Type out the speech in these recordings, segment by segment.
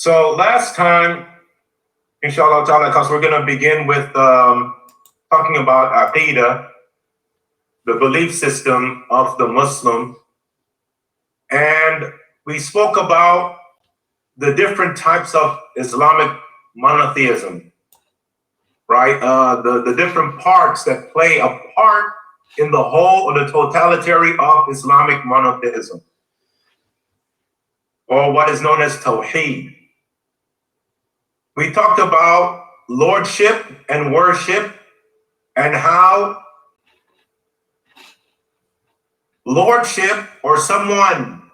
So last time, inshallah ta'ala, because we're going to begin with talking about Aqeedah, the belief system of the Muslim. And we spoke about the different types of Islamic monotheism, right? The different parts that play a part in the whole or the totality of Islamic monotheism, or what is known as Tawheed. We talked about lordship and worship, and how lordship, or someone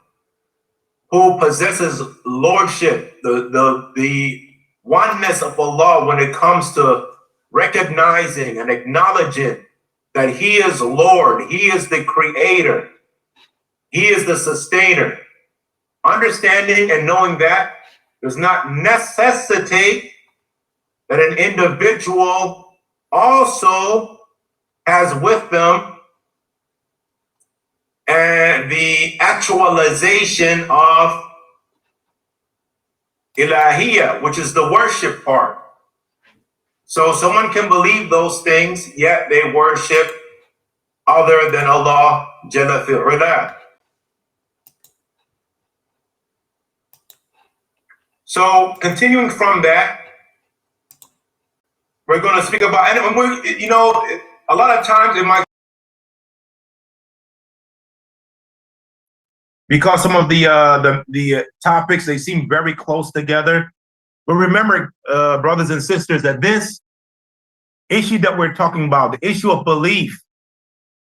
who possesses lordship, the oneness of Allah when it comes to recognizing and acknowledging that He is Lord, He is the creator, He is the sustainer. Understanding and knowing that does not necessitate that an individual also has with them and the actualization of ilahiyah, which is the worship part. So someone can believe those things, yet they worship other than Allah Jalla fi'ala. So continuing from that, we're going to speak about, and we're, you know, a lot of times it might, because some of the topics, they seem very close together. But remember, brothers and sisters, that this issue that we're talking about, the issue of belief,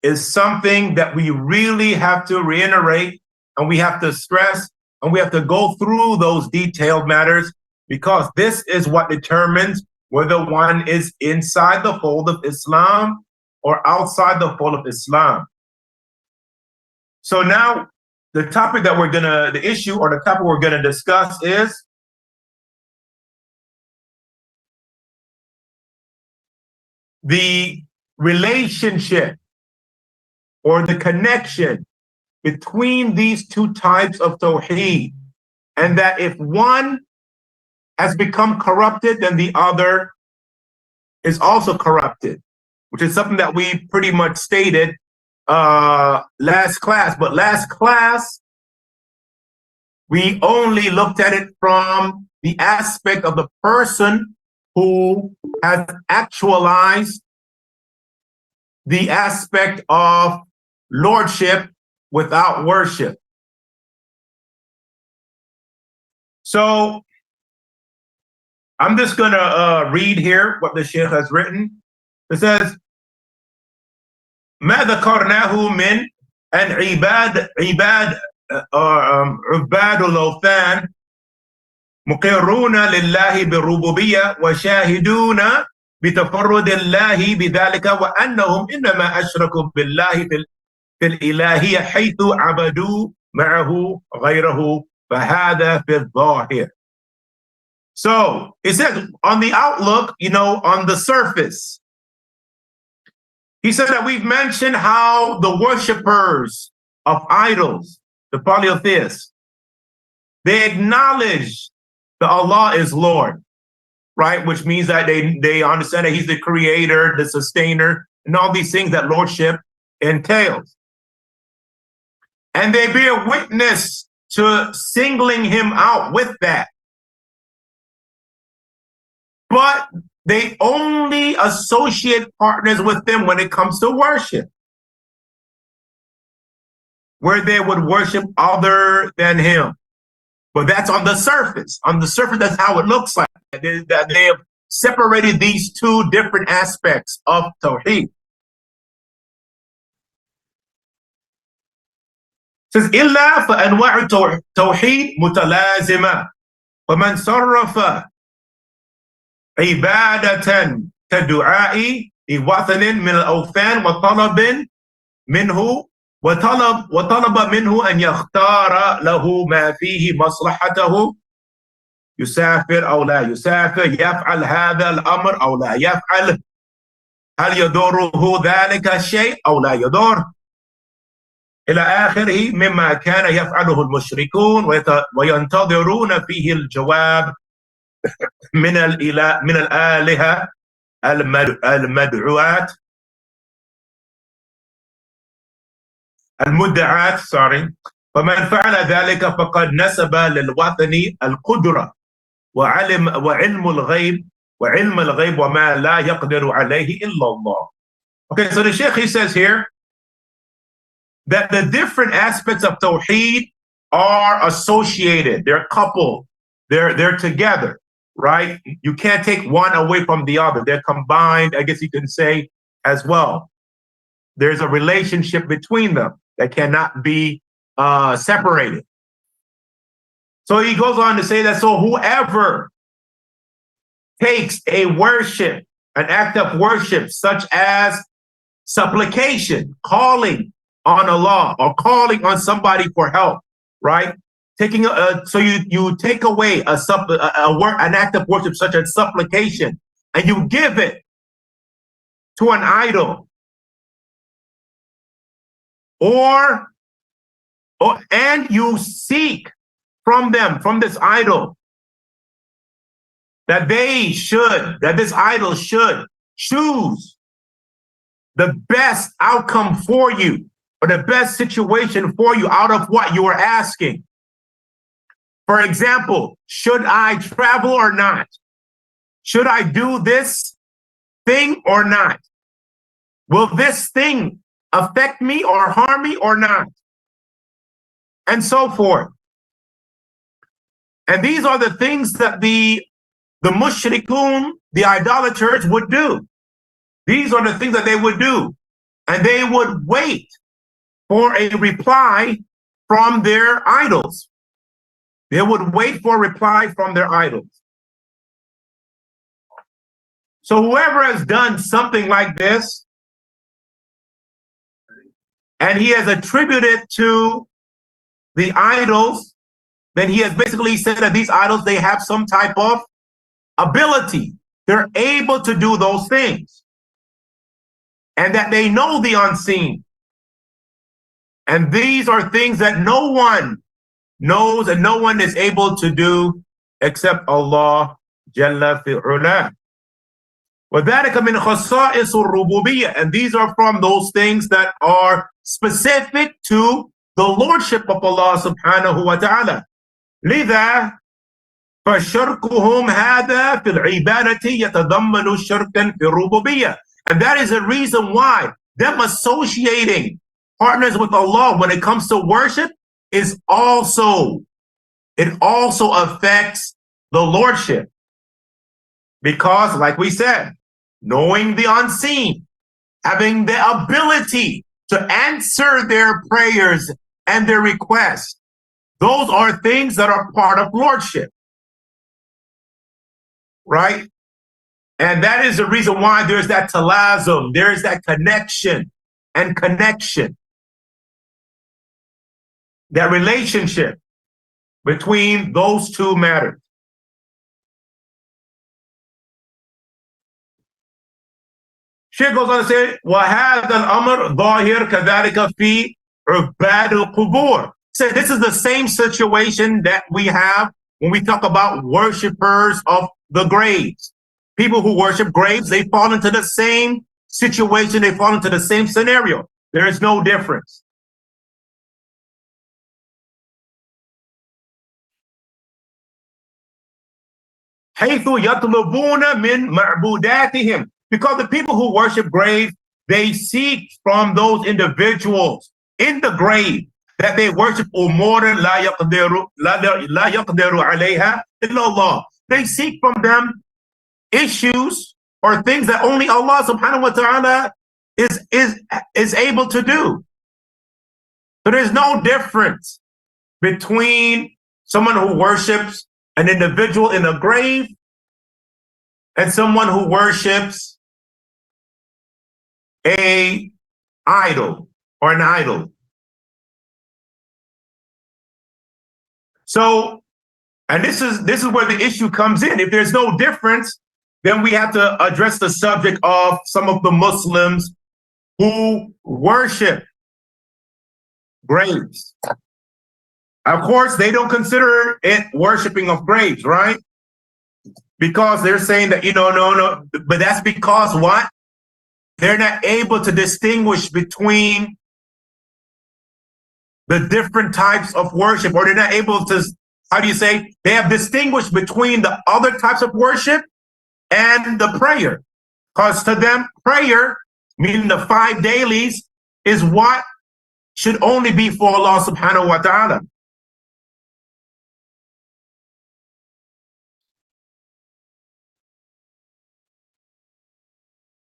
is something that we really have to reiterate, and we have to stress, and we have to go through those detailed matters, because this is what determines whether one is inside the fold of Islam or outside the fold of Islam. So now, the topic that the issue or the topic we're gonna discuss is the relationship or the connection between these two types of Tawheed, and that if one has become corrupted, then the other is also corrupted, which is something that we pretty much stated last class. But last class, we only looked at it from the aspect of the person who has actualized the aspect of lordship without worship. So I'm just gonna read here what the Sheikh has written. It says, ما ذكرناه من أن عباد الأوثان مقرون لله بالربوبية وشاهدون بتفرد الله بذلك، وأنهم إنما أشركوا بالله في الإلهية حيث عبدوا معه غيره، فهذا في الظاهر. So it says on the outlook, you know, on the surface, he said that we've mentioned how the worshipers of idols, the polytheists, they acknowledge that Allah is Lord, right? Which means that they understand that He's the creator, the sustainer, and all these things that lordship entails. And they bear witness to singling Him out with that. But they only associate partners with them when it comes to worship, where they would worship other than Him. But that's on the surface. On the surface, that's how it looks like. That they have separated these two different aspects of Tawheed. It says, إِلَّا فَأَنْوَاعُ التَّوْحِيدِ مُتَلَازِمَةٌ وَمَنْ صَرَّفَ عبادة كدعاء لوثن من الأوثان وطلب منه أن يختار له ما فيه مصلحته، يسافر أو لا يسافر، يفعل هذا الأمر أو لا يفعل، هل يضره ذلك الشيء أو لا يضر. إلى آخره مما كان يفعله المشركون وينتظرون فيه الجواب من الآلهة المدعوات المدعات فمن فعل ذلك فقد نسب للوثن القدرة وعلم الغيب وما لا يقدر عليه إلا الله. Okay, so the Sheikh, he says here that the different aspects of Tawheed are associated, they're coupled, they're together, right? You can't take one away from the other. They're combined, I guess you can say, as well. There's a relationship between them that cannot be separated. So he goes on to say that, so whoever takes a worship, an act of worship, such as supplication, calling on Allah or calling on somebody for help, right? Taking so you take away an act of worship such as supplication, and you give it to an idol, and you seek from them, from this idol, that this idol should choose the best outcome for you, or the best situation for you out of what you are asking. For example, should I travel or not? Should I do this thing or not? Will this thing affect me or harm me or not? And so forth. And these are the things that the mushrikun, the idolaters, would do. These are the things that they would do. And they would wait for a reply from their idols. They would wait for a reply from their idols. So whoever has done something like this, and he has attributed to the idols, then he has basically said that these idols, they have some type of ability. They're able to do those things. And that they know the unseen. And these are things that no one knows and no one is able to do except Allah Jalla fi'ula. وَذَلِكَ مِنْ خَصَائِصُ الرُّبُوبِيَّةِ. And these are from those things that are specific to the lordship of Allah subhanahu wa ta'ala. لذا فشركهم هذا في العبادة يتضمن شركا في الربوبية. And that is the reason why them associating partners with Allah when it comes to worship it also affects the lordship. Because, like we said, knowing the unseen, having the ability to answer their prayers and their requests, those are things that are part of lordship, right? And that is the reason why there's that talazum, there's that connection, that relationship between those two matters. Sheikh goes on to say, وَهَذَا الْأَمْرُ ظَاهِرٌ كَذَلِكَ فِي عُبَادِ الْقُبُورِ. So this is the same situation that we have when we talk about worshipers of the graves. People who worship graves, they fall into the same situation, they fall into the same scenario. There is no difference. حَيْثُ يَطْلُبُونَ مِنْ مَعْبُودَاتِهِمْ. Because the people who worship graves, they seek from those individuals in the grave that they worship أُمُورًا لَا يَقْدِرُ عَلَيْهَا إِلَّا اللَّهُ. They seek from them issues or things that only Allah subhanahu wa ta'ala is able to do. So there's no difference between someone who worships an individual in a grave and someone who worships an idol. So, and this is where the issue comes in. If there's no difference, then we have to address the subject of some of the Muslims who worship graves. Of course, they don't consider it worshiping of graves, right? Because they're saying that, no. But that's because what? They're not able to distinguish between the different types of worship, or they're not able to, how do you say? They have distinguished between the other types of worship and the prayer. Because to them, prayer, meaning the 5 dailies, is what should only be for Allah subhanahu wa ta'ala.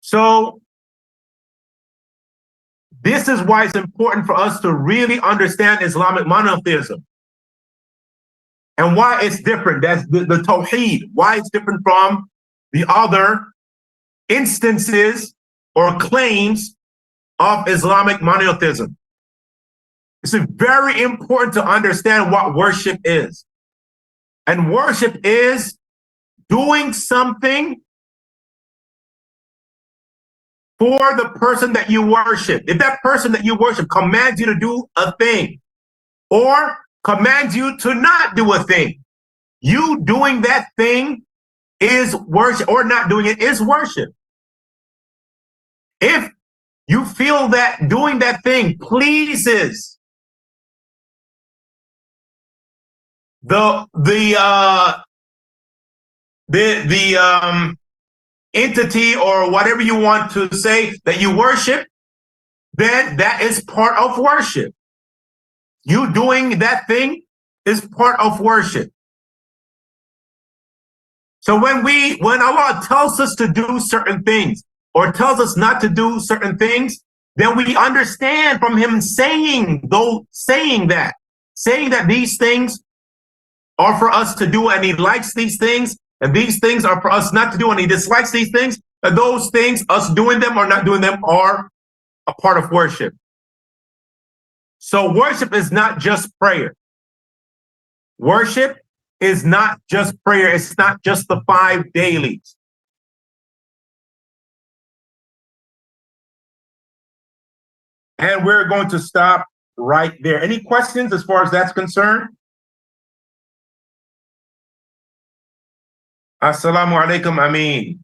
So this is why it's important for us to really understand Islamic monotheism and why it's different. That's the Tawheed, why it's different from the other instances or claims of Islamic monotheism. It's very important to understand what worship is. And worship is doing something for the person that you worship. If that person that you worship commands you to do a thing or commands you to not do a thing, you doing that thing is worship, or not doing it is worship. If you feel that doing that thing pleases the entity or whatever you want to say that you worship, then that is part of worship. You doing that thing is part of worship. So when Allah tells us to do certain things or tells us not to do certain things, then we understand from him saying that these things are for us to do and he likes these things, and these things are for us not to do and he dislikes these things, and those things, us doing them or not doing them, are a part of worship. So worship is not just prayer. Worship is not just prayer. It's not just the 5 dailies. And we're going to stop right there. Any questions as far as that's concerned? Assalamu alaikum, Ameen.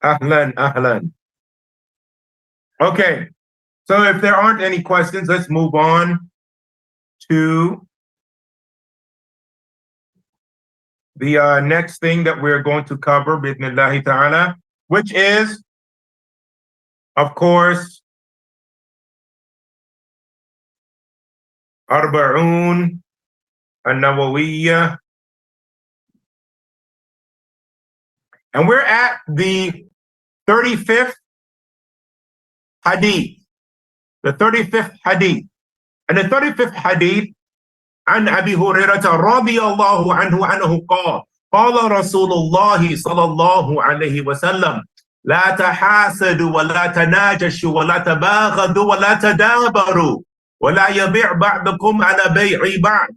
Ahlan, ahlan. Okay, so if there aren't any questions, let's move on to the next thing that we're going to cover, bidnillahi ta'ala, which is, of course, Arba'un an-Nawawiyya. And we're at the 35th Hadith. The 35th Hadith. And the 35th Hadith, عن أبي هريرة رضي الله عنه قال قال رسول الله صلى الله عليه وسلم لا تحاسدوا ولا تناجشوا ولا تباغضوا ولا تدابروا ولا يبيع بعضكم على بيع بعض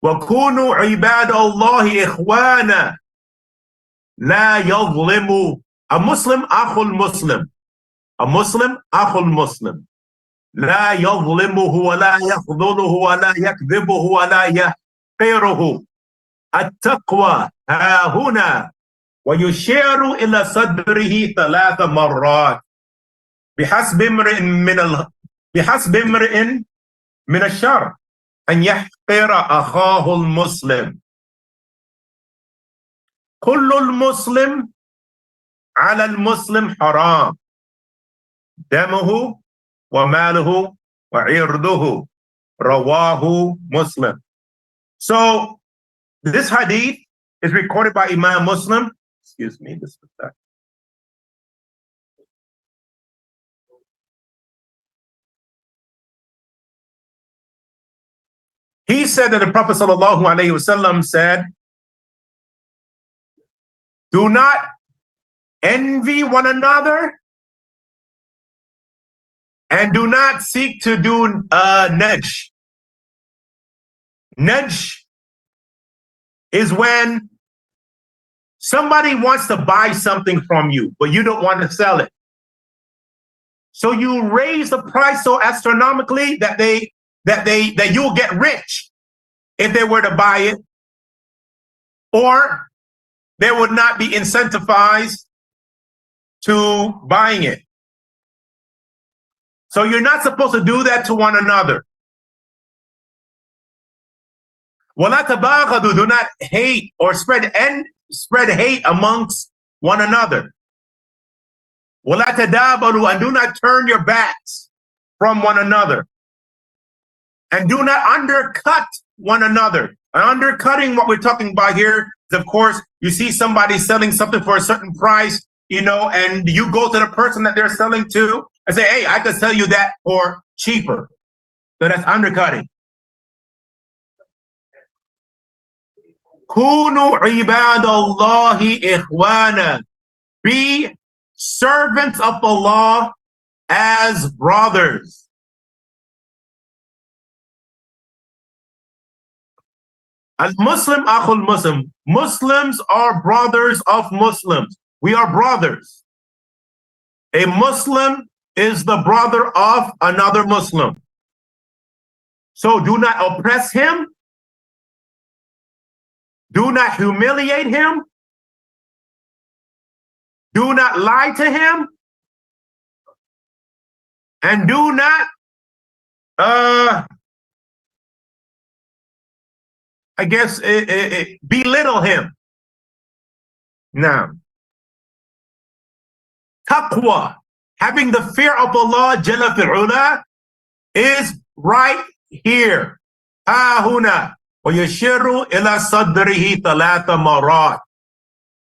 وكونوا عباد الله إخوانا لا يظلم المسلم أخو المسلم المسلم أخو المسلم لا يظلمه ولا يخذله ولا يكذبه ولا يحقره التقوى ها هنا ويشير إلى صدره 3 مرات بحسب امرئ من الشر أن يحقر أخاه المسلم كل المسلم على المسلم حرام دمه وماله وعرضه رواه Muslim. So this hadith is recorded by Imam Muslim. Excuse me, this is that. He said that the Prophet sallallahu alaihi wasallam said, do not envy one another and do not seek to do nudge. Nudge is when Somebody wants to buy something from you, but you don't want to sell it. So you raise the price so astronomically that you'll get rich if they were to buy it, or they would not be incentivized to buying it. So you're not supposed to do that to one another. وَلَا تَبَاغَضُوا, do not hate or spread hate amongst one another. وَلَا تَدَابَرُوا, and do not turn your backs from one another. And do not undercut one another. And undercutting, what we're talking about here is, of course, you see somebody selling something for a certain price, and you go to the person that they're selling to and say, hey, I could sell you that for cheaper. So that's undercutting. Kunu ibadallahi ikhwana. Be servants of Allah as brothers. Al-Muslim akhul Muslim. Muslims are brothers of Muslims. We are brothers. A Muslim is the brother of another Muslim. So do not oppress him. Do not humiliate him. Do not lie to him. And do not belittle him. Now, taqwa, having the fear of Allah Jalla fi'ula, is right here. Ahuna. وَيَشِرُّ إِلَى صَدْرِهِ ثَلَاثَ مَرَاتٍ.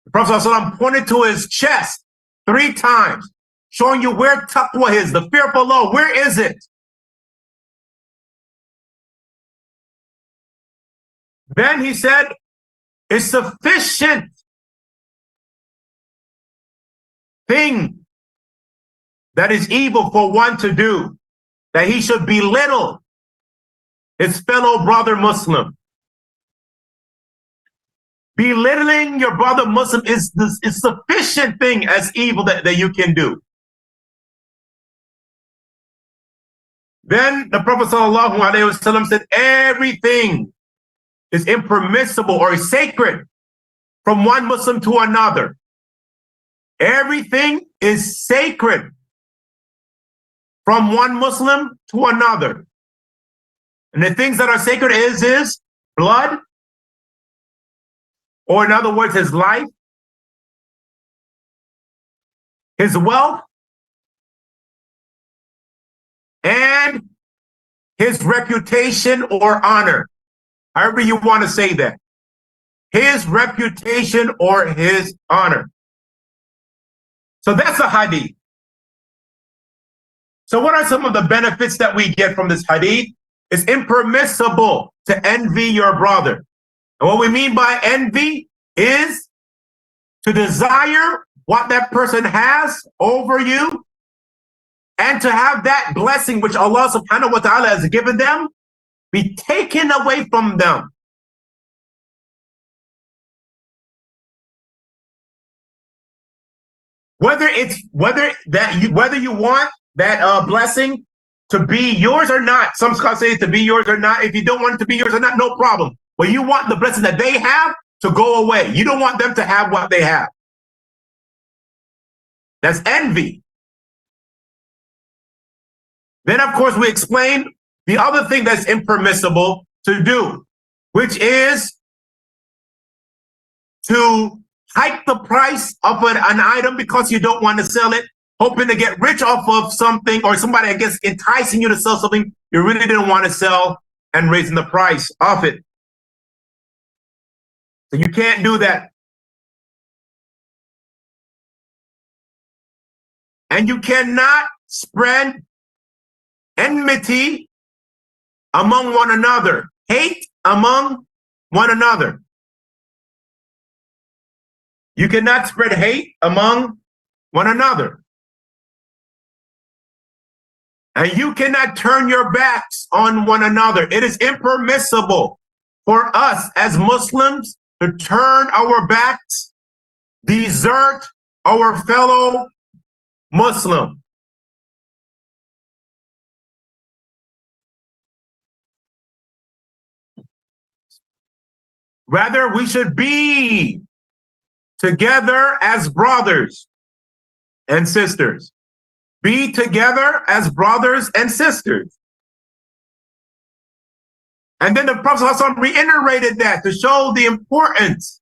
The Prophet ﷺ pointed to his chest 3 times, showing you where taqwa is, the fear of Allah. Where is it? Then he said, it's sufficient thing that is evil for one to do, that he should belittle his fellow brother Muslim. Belittling your brother Muslim is sufficient thing as evil that you can do. Then the Prophet ﷺ said, everything is impermissible or sacred from one Muslim to another. Everything is sacred from one Muslim to another. And the things that are sacred is blood, or in other words, his life, his wealth, and his reputation or honor. However you want to say that. His reputation or his honor. So that's a hadith. So what are some of the benefits that we get from this hadith? It's impermissible to envy your brother. And what we mean by envy is to desire what that person has over you, and to have that blessing which Allah subhanahu wa ta'ala has given them be taken away from them. Whether you want that blessing to be yours or not. Some scholars say to be yours or not. If you don't want it to be yours or not, no problem. But you want the blessing that they have to go away. You don't want them to have what they have. That's envy. Then, of course, we explain the other thing that's impermissible to do, which is to hike the price of an item because you don't want to sell it, hoping to get rich off of something, or somebody, I guess, enticing you to sell something you really didn't want to sell, and raising the price of it. So you can't do that. And you cannot spread enmity among one another, hate among one another. You cannot spread hate among one another. And you cannot turn your backs on one another. It is impermissible for us as Muslims to turn our backs desert our fellow Muslim. Rather, we should be together as brothers and sisters. Be together as brothers and sisters. And then the Prophet ﷺ reiterated that to show the importance,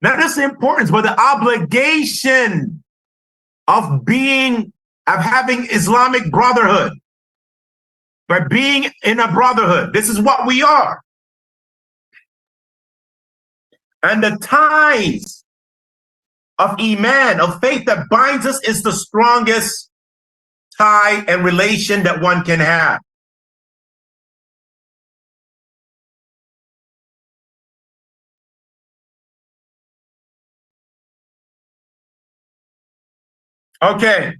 not just the importance, but the obligation of having Islamic brotherhood. By being in a brotherhood, this is what we are. And the ties of Iman, of faith that binds us, is the strongest tie and relation that one can have. Okay.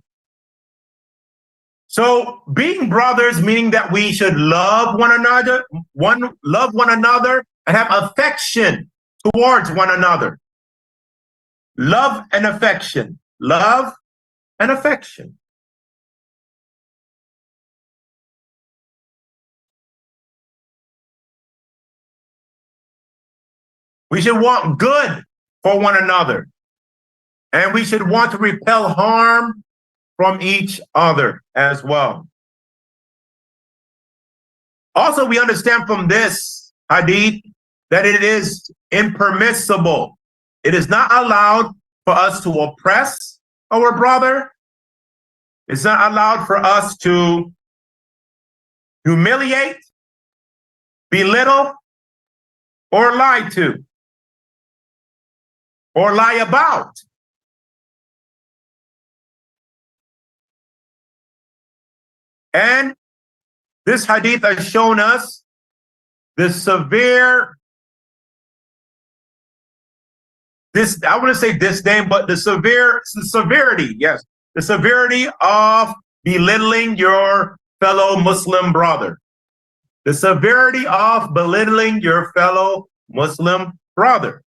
So being brothers, meaning that we should love one another, and have affection towards one another. Love and affection. Love and affection. We should want good for one another. And we should want to repel harm from each other as well. Also, we understand from this hadith that it is impermissible. It is not allowed for us to oppress our brother. It's not allowed for us to humiliate, belittle, or lie to, or lie about. And this hadith has shown us the severe, I wouldn't say disdain, but the severity, yes, the severity of belittling your fellow Muslim brother. The severity of belittling your fellow Muslim brother.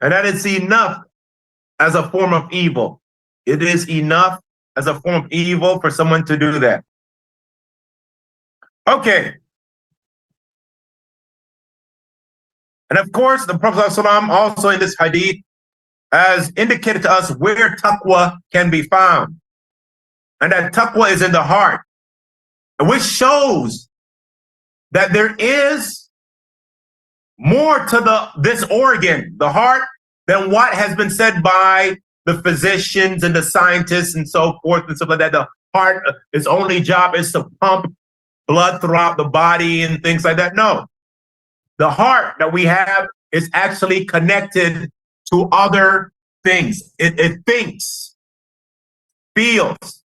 And that is enough as a form of evil. It is enough as a form of evil for someone to do that. Okay. And of course, the Prophet ﷺ also in this hadith has indicated to us where taqwa can be found. And that taqwa is in the heart, which shows that there is more to this organ, the heart, than what has been said by the physicians and the scientists and so forth and stuff like that. The heart, its only job is to pump blood throughout the body and things like that. No, the heart that we have is actually connected to other things. It thinks, feels.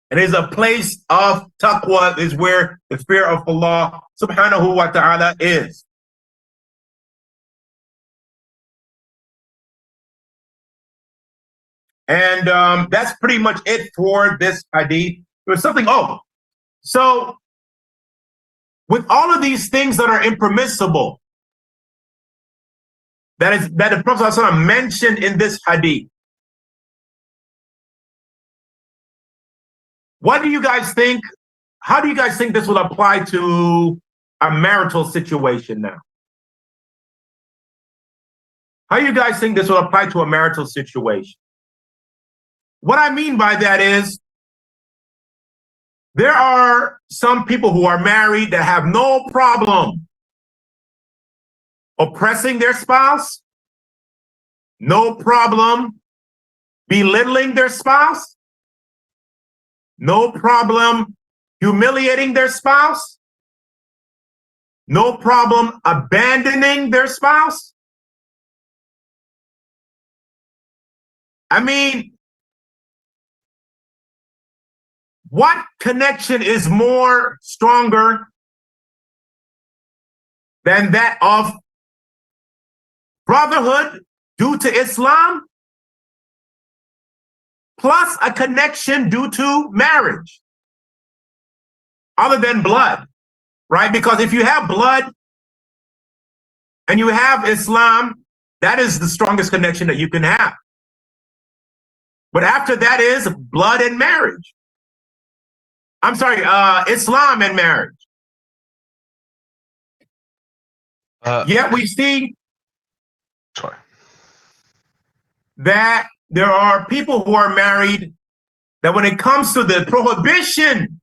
It is a place of taqwa, is where the fear of Allah subhanahu wa ta'ala is. And that's pretty much it for this hadith. There's something, so with all of these things that are impermissible, that the Prophet ﷺ mentioned in this hadith, what do you guys think? How do you guys think this will apply to a marital situation now? How do you guys think this will apply to a marital situation? What I mean by that is, there are some people who are married that have no problem oppressing their spouse, no problem belittling their spouse, no problem humiliating their spouse, no problem abandoning their spouse. I mean, what connection is more stronger than that of brotherhood due to Islam, plus a connection due to marriage, other than blood, right? Because if you have blood and you have Islam, that is the strongest connection that you can have. But after that is blood and marriage. I'm sorry, Islam and marriage. Yet we see that there are people who are married that when it comes to the prohibition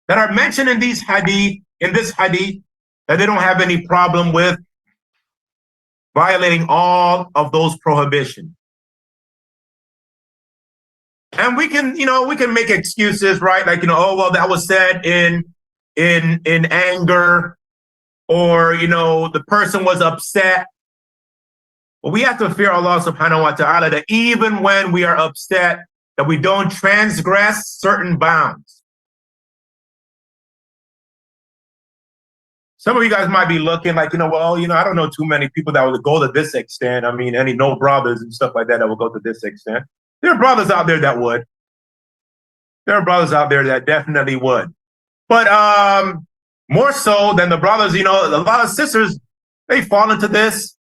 that are mentioned in these hadith, that they don't have any problem with violating all of those prohibitions. And we can, we can make excuses, right? Like, oh, well, that was said in anger, or, the person was upset. But we have to fear Allah subhanahu wa ta'ala that even when we are upset, that we don't transgress certain bounds. Some of you guys might be looking like, well, I don't know too many people that would go to this extent. I mean, no brothers and stuff like that will go to this extent. There are brothers out there that would. There are brothers out there that definitely would. But more so than the brothers, a lot of sisters, they fall into this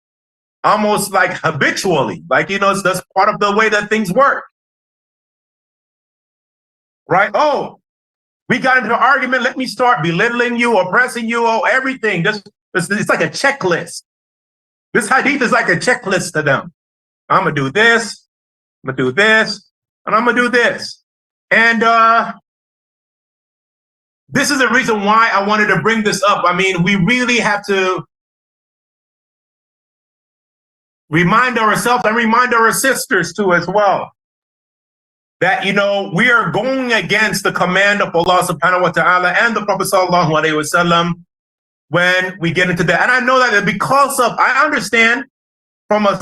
almost like habitually. Like, it's that's part of the way that things work. Right? Oh, we got into an argument. Let me start belittling you, oppressing you, everything. It's like a checklist. This hadith is like a checklist to them. I'm going to do this, I'm going to do this, and I'm going to do this. And this is the reason why I wanted to bring this up. I mean, we really have to remind ourselves and remind our sisters too as well, that, we are going against the command of Allah subhanahu wa ta'ala and the Prophet sallallahu alaihi wasallam when we get into that. And I know that because of, I understand from a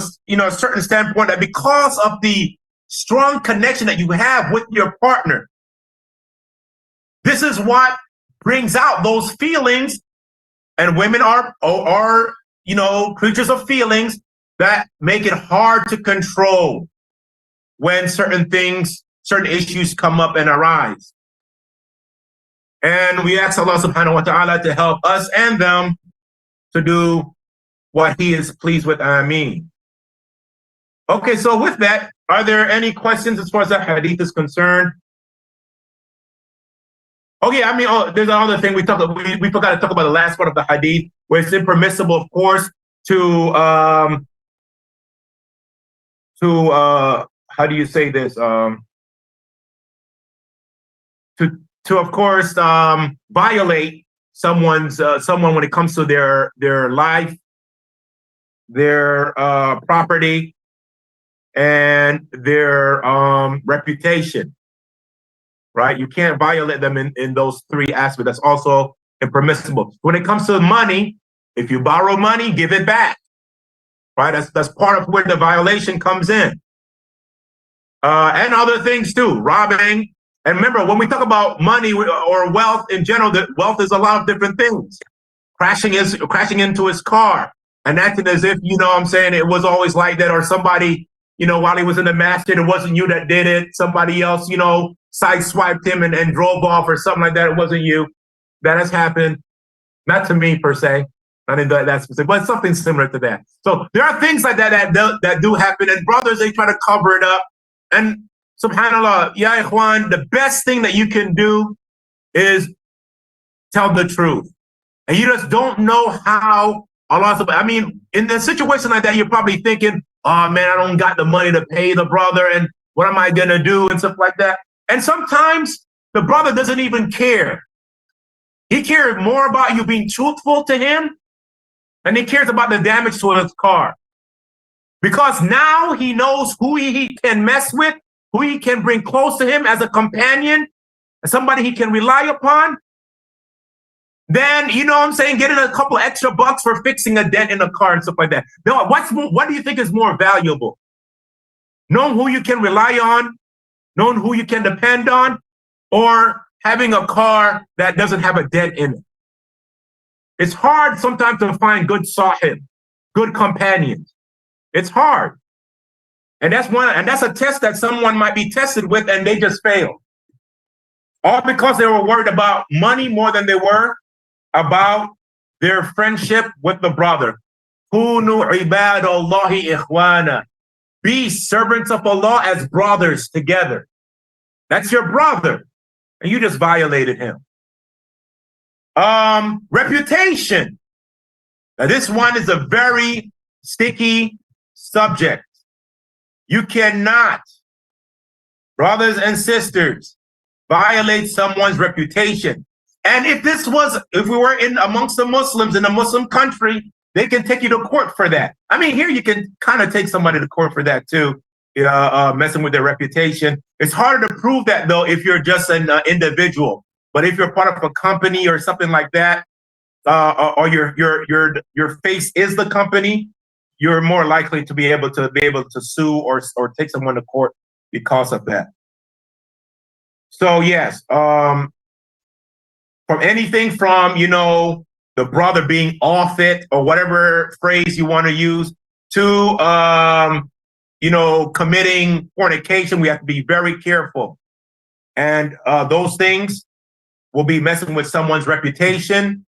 certain standpoint that because of the strong connection that you have with your partner, this is what brings out those feelings. And women are creatures of feelings that make it hard to control when certain issues come up and arise. And we ask Allah subhanahu wa ta'ala to help us and them to do what He is pleased with. Ameen. Okay, so with that, are there any questions as far as that hadith is concerned? Okay, there's another thing we forgot to talk about the last part of the hadith, where it's impermissible, of course, to how do you say this? To of course violate someone when it comes to their life, their property, and their reputation. Right? You can't violate them in those three aspects. That's also impermissible. When it comes to money, if you borrow money, give it back. Right? That's part of where the violation comes in. And other things too, robbing. And remember, when we talk about money or wealth in general, that wealth is a lot of different things. Crashing into his car and acting as if, it was always like that, or somebody, while he was in the masjid, it wasn't you that did it. Somebody else, sideswiped him and drove off or something like that. It wasn't you. That has happened. Not to me per se. I didn't do that specific, but something similar to that. So there are things like that that do happen, and brothers, they try to cover it up. And subhanAllah, ya ikhwan, the best thing that you can do is tell the truth. And you just don't know how Allah, in a situation like that, you're probably thinking, oh man, I don't got the money to pay the brother, and what am I gonna do, and stuff like that. And sometimes the brother doesn't even care. He cares more about you being truthful to him, and he cares about the damage to his car. Because now he knows who he can mess with, who he can bring close to him as a companion, as somebody he can rely upon. Then, getting a couple extra bucks for fixing a dent in a car and stuff like that. Now, what do you think is more valuable? Knowing who you can rely on, knowing who you can depend on, or having a car that doesn't have a dent in it? It's hard sometimes to find good sahib, good companions. It's hard. And that's a test that someone might be tested with and they just failed. All because they were worried about money more than they were about their friendship with the brother, Kunu ibadallahi ikhwana. Be servants of Allah as brothers together. That's your brother, and you just violated him. Reputation. Now this one is a very sticky subject. You cannot, brothers and sisters, violate someone's reputation. And if we were in amongst the Muslims in a Muslim country, they can take you to court for that. I mean, here you can kind of take somebody to court for that too, messing with their reputation. It's harder to prove that though if you're just an individual. But if you're part of a company or something like that, or your face is the company, you're more likely to be able to sue or take someone to court because of that. So yes, from anything from the brother being off it or whatever phrase you want to use to committing fornication, we have to be very careful. And those things will be messing with someone's reputation,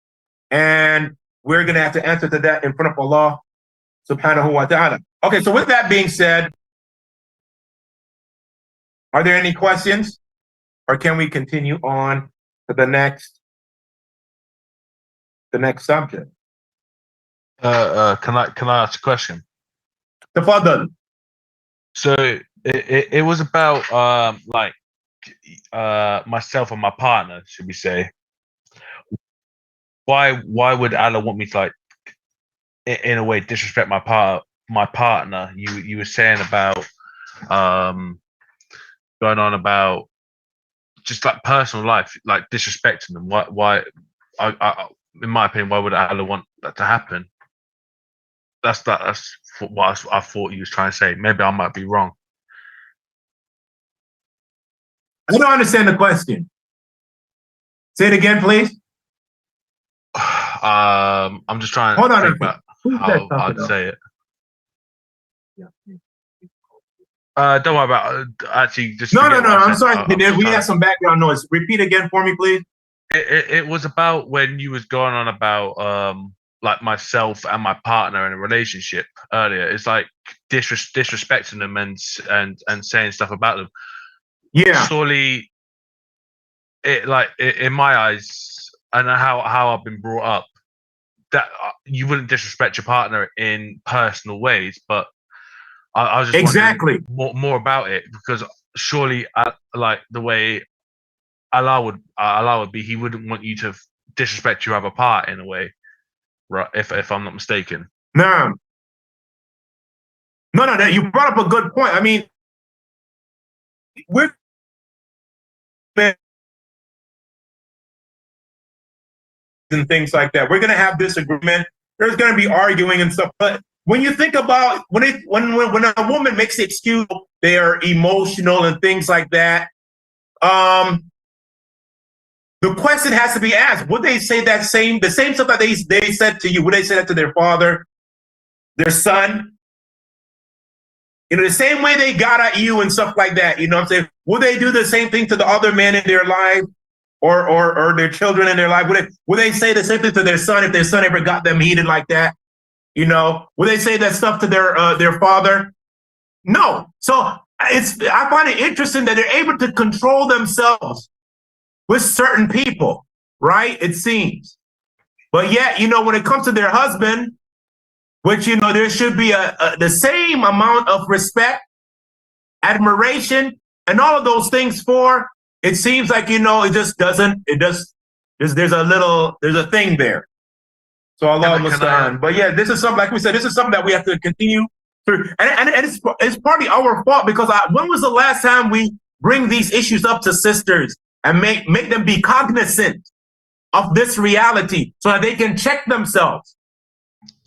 and we're going to have to answer to that in front of Allah subhanahu wa ta'ala. Okay, so with that being said, are there any questions, or can we continue on to the next subject? Can I ask a question? Tafadhal. So it was about myself and my partner, should we say? Why would Allah want me to in a way disrespect my partner? You were saying about going on about just like personal life, like disrespecting them. Why in my opinion, why would Allah want that to happen? That's what I thought he was trying to say. Maybe I might be wrong. I don't understand the question. Say it again, please. I'm just trying to think about how I'd say it. Don't worry about it. Actually, just no. I'm sorry. We have some background noise. Repeat again for me, please. It was about when you was going on about like myself and my partner in a relationship earlier. It's like disrespecting them and saying stuff about them. Yeah. Surely, in my eyes, and how I've been brought up, that you wouldn't disrespect your partner in personal ways, but I was just exactly more about it, because surely, like the way Allah would be, He wouldn't want you to disrespect your other part in a way, right? If I'm not mistaken. No. You brought up a good point. I mean, we're and things like that. We're going to have disagreement. There's going to be arguing and stuff. But when you think about when a woman makes the excuse, they're emotional and things like that. The question has to be asked: would they say the same stuff that they said to you? Would they say that to their father, their son? The same way they got at you and stuff like that. You know what I'm saying? Would they do the same thing to the other men in their life? Or their children in their life? Would they say the same thing to their son if their son ever got them heated like that? Would they say that stuff to their father? No. So I find it interesting that they're able to control themselves with certain people, right? It seems. But yet, when it comes to their husband, which, there should be the same amount of respect, admiration, and all of those things for, it seems like, it just doesn't, there's a thing there. So Allah musta'an. But yeah, this is something, like we said, this is something that we have to continue through. And it's partly our fault, because when was the last time we bring these issues up to sisters and make them be cognizant of this reality so that they can check themselves?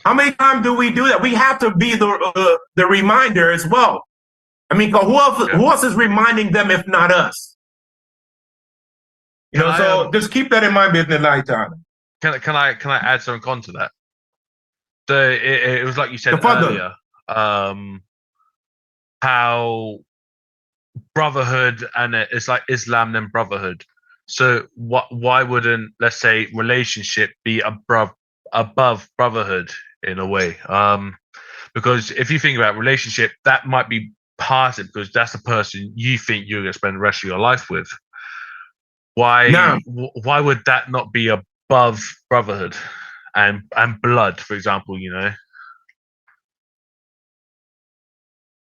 How many times do we do that? We have to be the reminder as well. I mean, who else is reminding them if not us? So just keep that in mind, Bismillah ta'ala. Can I add something on to that? So it was like you said earlier, how brotherhood, and it's like Islam then brotherhood. So why wouldn't, let's say, relationship be above brotherhood? in a way. Because if you think about relationship, that might be part of it because that's the person you think you're going to spend the rest of your life with. Why would that not be above brotherhood and blood, for example, you know?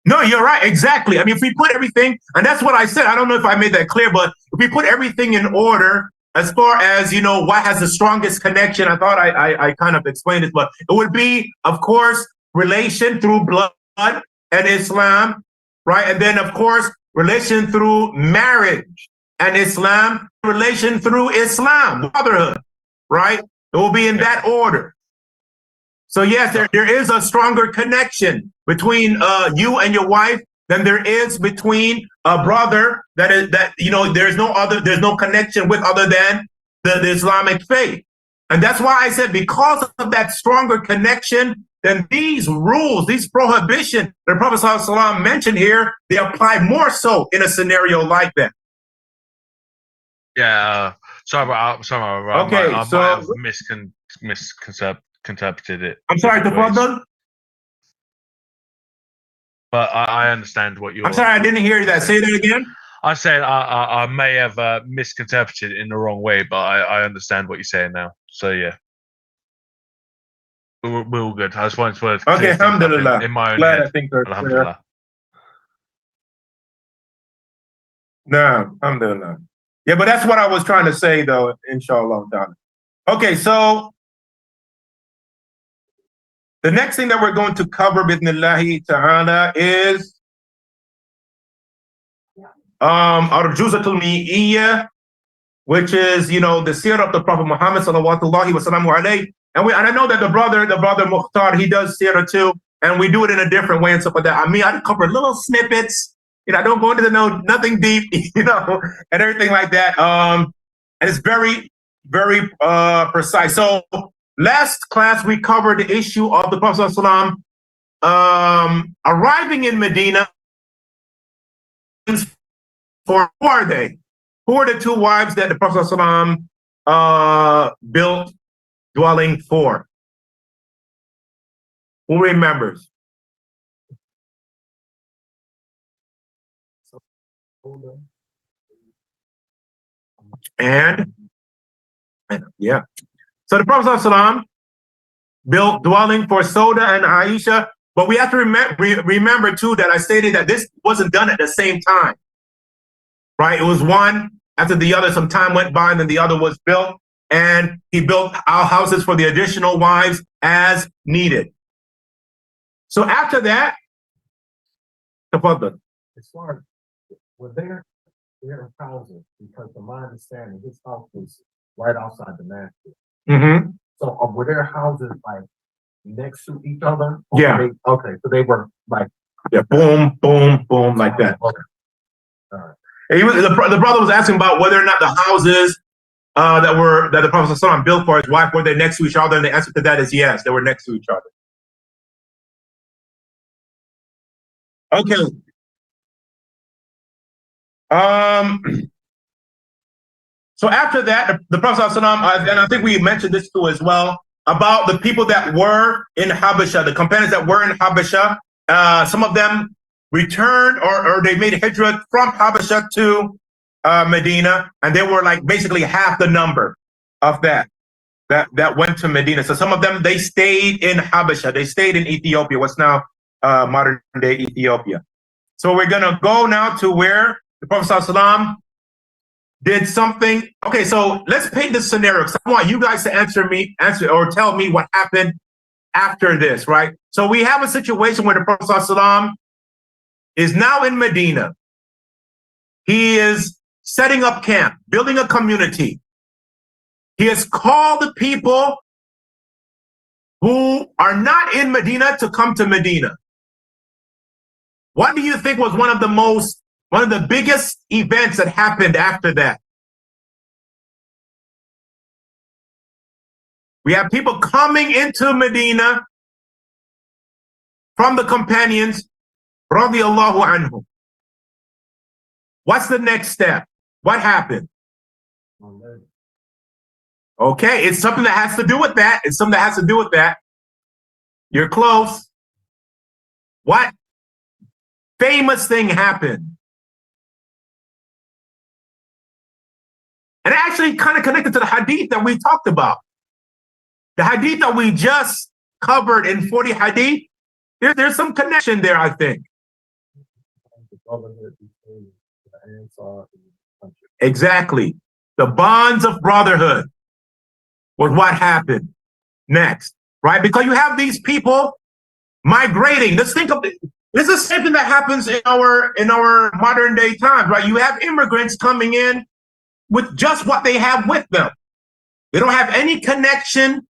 No, you're right. Exactly. I mean, if we put everything, and that's what I said, I don't know if I made that clear, but if we put everything in order, as far as, you know, what has the strongest connection, I thought I kind of explained it, but it would be, of course, relation through blood and Islam, right? And then, of course, relation through marriage and Islam, relation through Islam, brotherhood, right? It will be in that order. So yes, there is a stronger connection between you and your wife than there is between a brother that you know, there's no connection with other than the Islamic faith. And that's why I said, because of that stronger connection, then these rules, these prohibitions that the Prophet ﷺ mentioned here, they apply more so in a scenario like that. Yeah, sorry about Okay, I so might have misinterpreted it. I'm sorry, Tafadhal? But I understand what you're. I'm sorry, I didn't hear that. Say that again. I said I may have misinterpreted it in the wrong way, but I understand what you're saying now. So yeah, we're all good. I just wanted to okay, alhamdulillah. In my own Glad head. I think they're Alhamdulillah. No, alhamdulillah. Yeah, but that's what I was trying to say, though, inshallah. Okay, so the next thing that we're going to cover, bidnillahi ta'ala, is Arjuzatul Mi'iyya, which is, you know, the seerah of the Prophet Muhammad sallallahu wasallam alayhi. And I know that the brother Mukhtar, he does seerah too, and we do it in a different way and stuff like that. I mean, I cover little snippets. You know, I don't go into nothing deep, you know, and everything like that. And it's very, very precise. So last class, we covered the issue of the Prophet ﷺ arriving in Medina. For who are they? Who are the two wives that the Prophet ﷺ built dwelling for? Who remembers? And yeah, so the Prophet ﷺ built dwelling for Sauda and Aisha, but we have to remember too that I stated that this wasn't done at the same time, right? It was one after the other. Some time went by, and then the other was built, and he built our houses for the additional wives as needed. So after that, As far as were their houses, because from my understanding, his house was right outside Damascus. mm-hmm. So were their houses like next to each other? Yeah. Okay, so they were like, Yeah, boom, boom, boom, like that. Okay. All right. The brother was asking about whether or not the houses that the Prophet ﷺ built for his wife, were they next to each other, and the answer to that is yes, they were next to each other. Okay. So after that, the Prophet ﷺ, and I think we mentioned this too as well, about the people that were in Habasha, the companions that were in Habasha. Some of them returned or they made hijrah from Habasha to Medina, and they were like basically half the number of that went to Medina. So some of them, they stayed in Habasha, they stayed in Ethiopia, what's now modern day Ethiopia. So we're gonna go now to where the Prophet ﷺ did something. Okay, so let's paint this scenario, because I want you guys to answer or tell me what happened after this, right? So we have a situation where the Prophet ﷺ is now in Medina. He is setting up camp, building a community. He has called the people who are not in Medina to come to Medina. What do you think was one of the biggest events that happened after that? We have people coming into Medina from the companions, radiyallahu anhum. What's the next step? What happened? Okay, it's something that has to do with that. You're close. What famous thing happened? And actually kind of connected to the hadith that we talked about. The hadith that we just covered in 40 hadith, there's some connection there, I think. Exactly. The bonds of brotherhood was what happened next, right? Because you have these people migrating. Let's think of it. This is something that happens in our modern day times, right? You have immigrants coming in with just what they have with them. They don't have any connection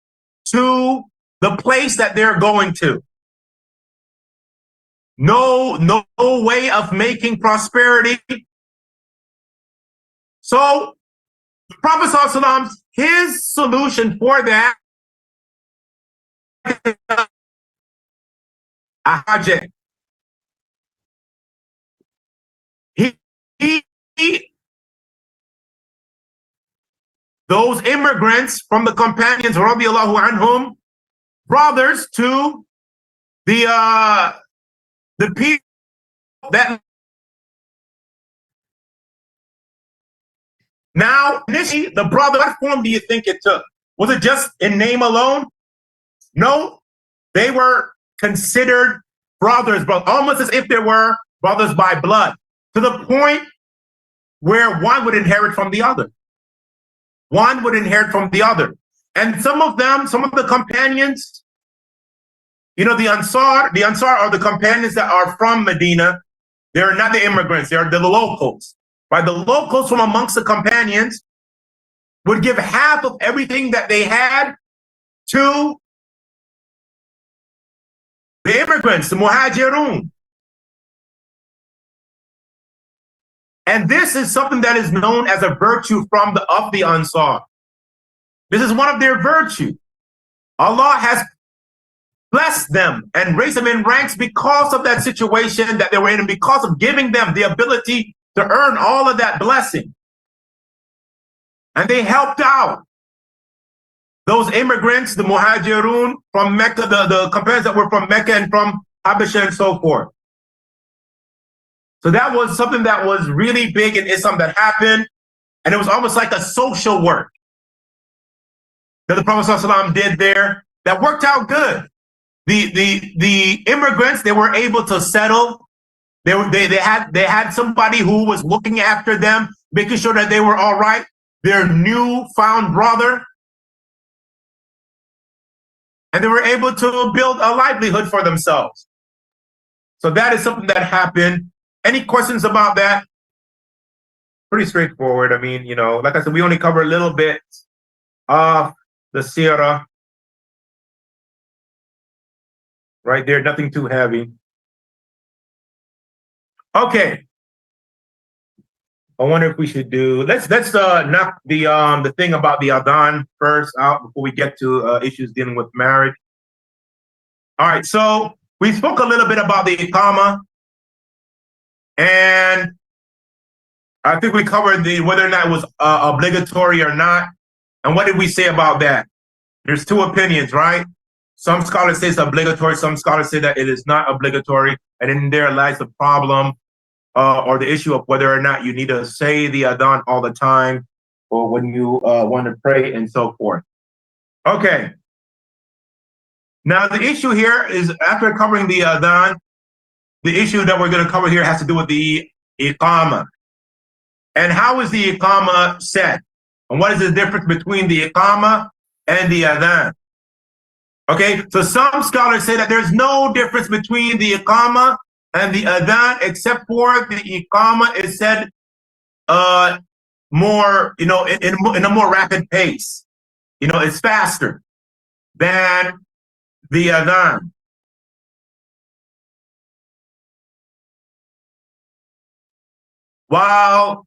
to the place that they're going to. No way of making prosperity. So the Prophet ﷺ, his solution for that, those immigrants from the companions, radiallahu anhum, brothers to the people that now initially the brother, what form do you think it took? Was it just in name alone? No, they were considered brothers, but almost as if they were brothers by blood, to the point where one would inherit from the other. One would inherit from the other. And some of them, some of the companions, you know, the Ansar are the companions that are from Medina. They're not the immigrants, they're the locals. Right? The locals from amongst the companions would give half of everything that they had to the immigrants, the muhajirun. And this is something that is known as a virtue of the Ansar. This is one of their virtues. Allah has blessed them and raised them in ranks because of that situation that they were in, and because of giving them the ability to earn all of that blessing. And they helped out those immigrants, the muhajirun from Mecca, the companions that were from Mecca and from Habasha and so forth. So that was something that was really big in Islam that happened. And it was almost like a social work that the Prophet ﷺ did there that worked out good. The immigrants, they were able to settle. They had somebody who was looking after them, making sure that they were all right. Their newfound brother. And they were able to build a livelihood for themselves. So that is something that happened. Any questions about that? Pretty straightforward. I mean, you know, like I said, we only cover a little bit of the Seerah. Right there, nothing too heavy. Okay. I wonder if we should do, let's knock the thing about the adhan first out before we get to issues dealing with marriage. All right, so we spoke a little bit about the iqama, and I think we covered whether or not it was obligatory or not. And what did we say about that? There's two opinions, right? Some scholars say it's obligatory, some scholars say that it is not obligatory, and in there lies the problem or the issue of whether or not you need to say the adhan all the time or when you want to pray and so forth. Okay. Now the issue here is, after covering the adhan, the issue that we're going to cover here has to do with the iqama. And how is the iqama set? And what is the difference between the iqama and the adhan? Okay, so some scholars say that there's no difference between the iqama and the adhan, except for the iqama is said more, you know, in a more rapid pace. You know, it's faster than the adhan. While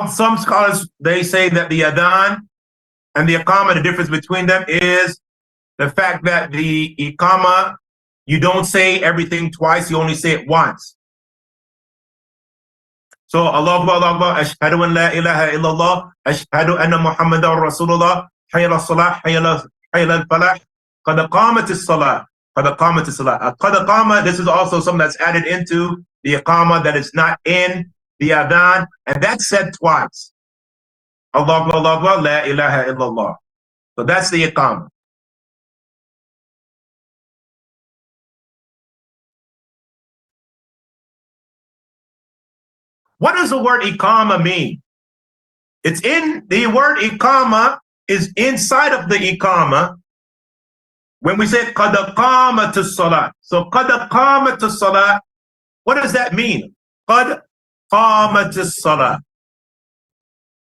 some scholars, they say that the adhan and the iqama, the difference between them is the fact that the iqama, you don't say everything twice, you only say it once. So, Allahu Akbar, ashhadu an la ilaha illallah, ashhadu anna Muhammadan Rasulullah, hayya ala salah, hayya ala falah, qad qamatis salah. Qad qamatis salah. Qad qama, this is also something that's added into the iqama that is not in the adhan, and that's said twice. Allah, Allah, Allah, la ilaha illallah. So that's the iqama. What does the word iqama mean? It's in the word iqama is inside of the iqama when we say qad qamatis salat. So qad qamatis salat, what does that mean? Qad qamatis salat.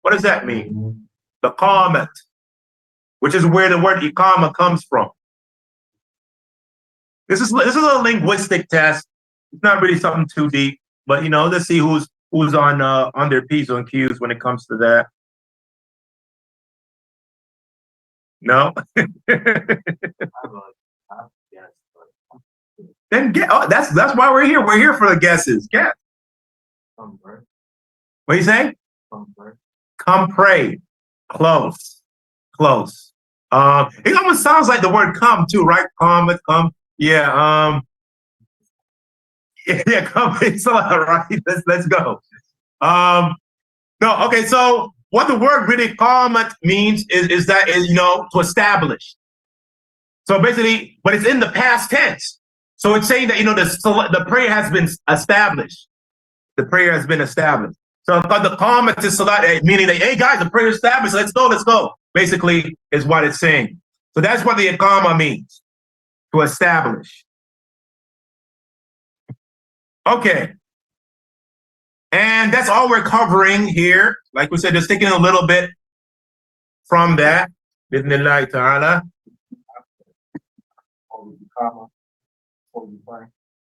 What does that mean? The qamat, which is where the word iqama comes from. This is a linguistic test. It's not really something too deep, but let's see who's on their P's and Q's when it comes to that. No. Then that's why we're here. We're here for the guesses. Guess. What are you saying? Come pray. Close. Close. It almost sounds like the word come too, right? Come. Yeah. Yeah, come. It's all right. Let's go. No, okay, so what the word really qamat means is to establish. So basically, but it's in the past tense. So it's saying that the prayer has been established. The prayer has been established. So the qamat is salat, meaning that, hey guys, the prayer is established, let's go. Basically is what it's saying. So that's what the iqama means, to establish. Okay. And that's all we're covering here. Like we said, just taking a little bit from that. Bidnillahi ta'ala.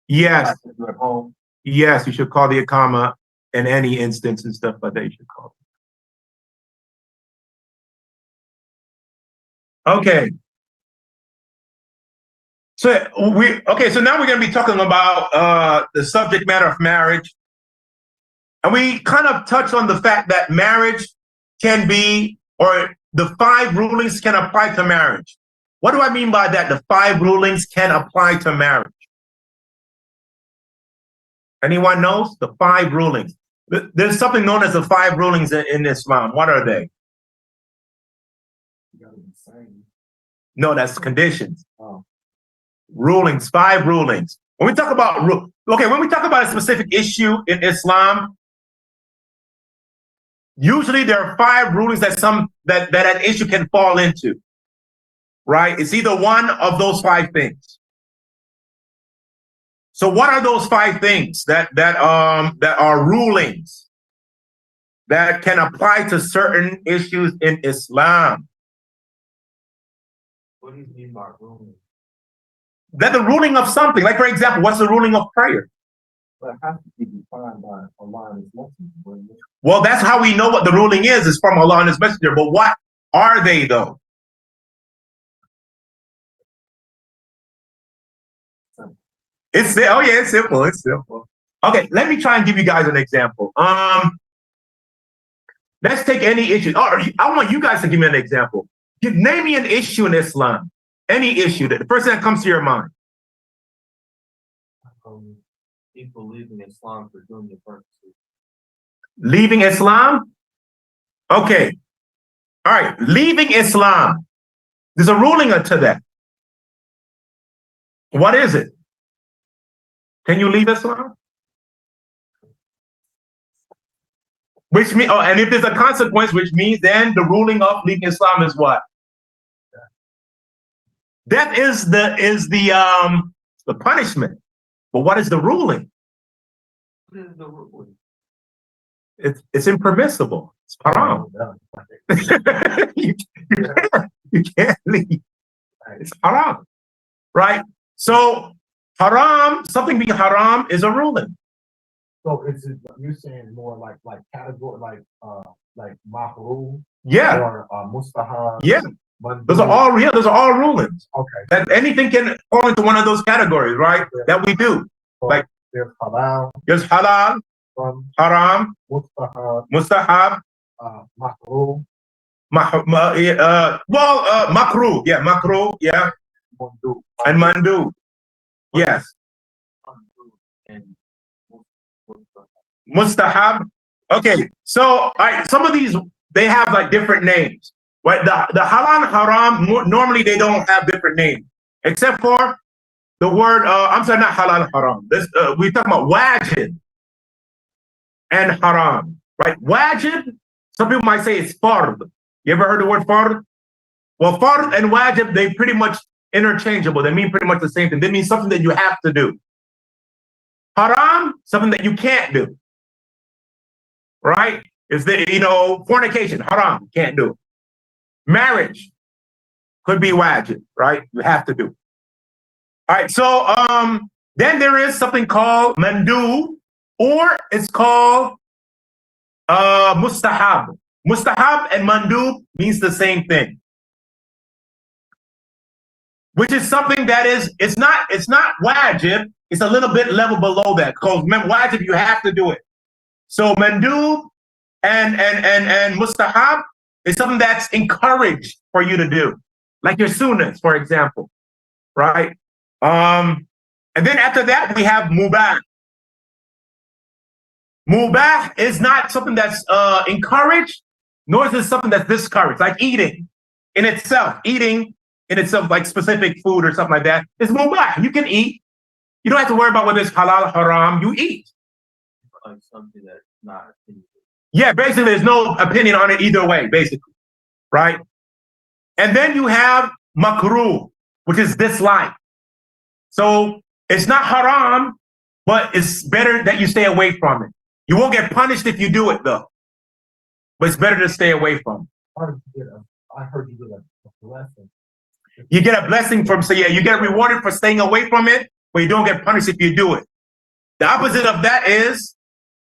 Yes. Yes, you should call the iqama in any instance and stuff like that. You should call it. Okay. So now we're going to be talking about the subject matter of marriage. And we kind of touched on the fact that marriage can be, or the 5 rulings can apply to marriage. What do I mean by that? The 5 rulings can apply to marriage. Anyone knows? The 5 rulings. There's something known as the 5 rulings in Islam. What are they? No, that's conditions. Rulings, 5 rulings. When we talk about when we talk about a specific issue in Islam, usually there are 5 rulings that an issue can fall into. Right? It's either one of those 5 things. So what are those 5 things that are rulings that can apply to certain issues in Islam? What do you mean by ruling? That the ruling of something. Like, for example, what's the ruling of prayer? But it has to be defined by Allah and His Messenger. Well, that's how we know what the ruling is from Allah and His Messenger. But what are they, though? It's simple. It's simple. Okay, let me try and give you guys an example. Let's take any issue. I want you guys to give me an example. Name me an issue in Islam. Any issue, the first thing that comes to your mind. People leaving Islam for dunya purposes. Leaving Islam? Okay. All right. Leaving Islam. There's a ruling to that. What is it? Can you leave Islam? Which means, and if there's a consequence, which means then the ruling of leaving Islam is what? Death is the punishment. But what is the ruling? What is the ruling? It's impermissible. It's haram. you can't leave. It's haram. Right? So haram, something being haram is a ruling. So you're saying more like category, like makruh? Yeah. Or mustahab? Yeah. Those are all rulings. Okay. That anything can fall into one of those categories, right? Yeah. That we do. So like there's halal. There's halal, haram, mustahab, makruh. Makruh, yeah, makruh, yeah. Mandu. And mandu. Yes. Mustahab. Okay, so all right, some of these they have like different names. Right? The halal haram normally they don't have different names, except for the word. I'm sorry, not halal haram. This we're talking about wajib and haram. Right? Wajib. Some people might say it's fard. You ever heard the word fard? Well, fard and wajib they pretty much interchangeable. They mean pretty much the same thing. They mean something that you have to do. Haram, something that you can't do. Right? Is that, fornication, haram, can't do. Marriage could be wajib, right? You have to do. All right, so then there is something called mandub, or it's called mustahab. Mustahab and mandub means the same thing, which is something that it's not wajib. It's a little bit level below that. Because remember, wajib you have to do it. So mandub and mustahab is something that's encouraged for you to do, like your sunnahs, for example, right? And then after that we have mubah. Mubah is not something that's encouraged, nor is it something that's discouraged, like eating in itself. Eating in itself, like specific food or something like that, is mubah. You can eat. You don't have to worry about whether it's halal, haram. You eat. Like something that's not. Yeah, basically, there's no opinion on it either way, basically, right? And then you have makruh, which is dislike. So it's not haram, but it's better that you stay away from it. You won't get punished if you do it, though. But it's better to stay away from it. I heard you get a blessing. You get a blessing from, so yeah, you get rewarded for staying away from it, but you don't get punished if you do it. The opposite of that is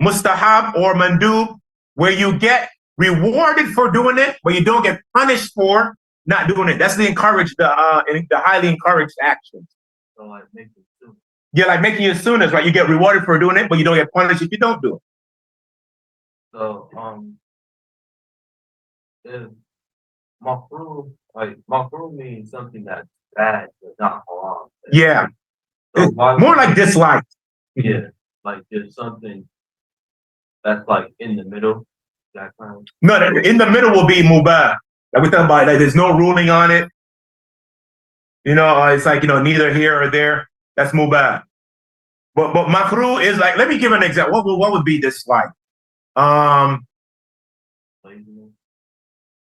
mustahab or mandub, where you get rewarded for doing it, but you don't get punished for not doing it. That's the highly encouraged actions. So like making sunnah. Yeah, like making your sunnahs, right? You get rewarded for doing it, but you don't get punished if you don't do it. So if makruh means something that's bad but not haram. Yeah. So More like dislike. Yeah, like there's something that's like in the middle. That kind of. No, in the middle will be mubah. Like we talking about, like there's no ruling on it. It's like, neither here or there. That's mubah. But makruh is like, let me give an example. What would be dislike? Laziness.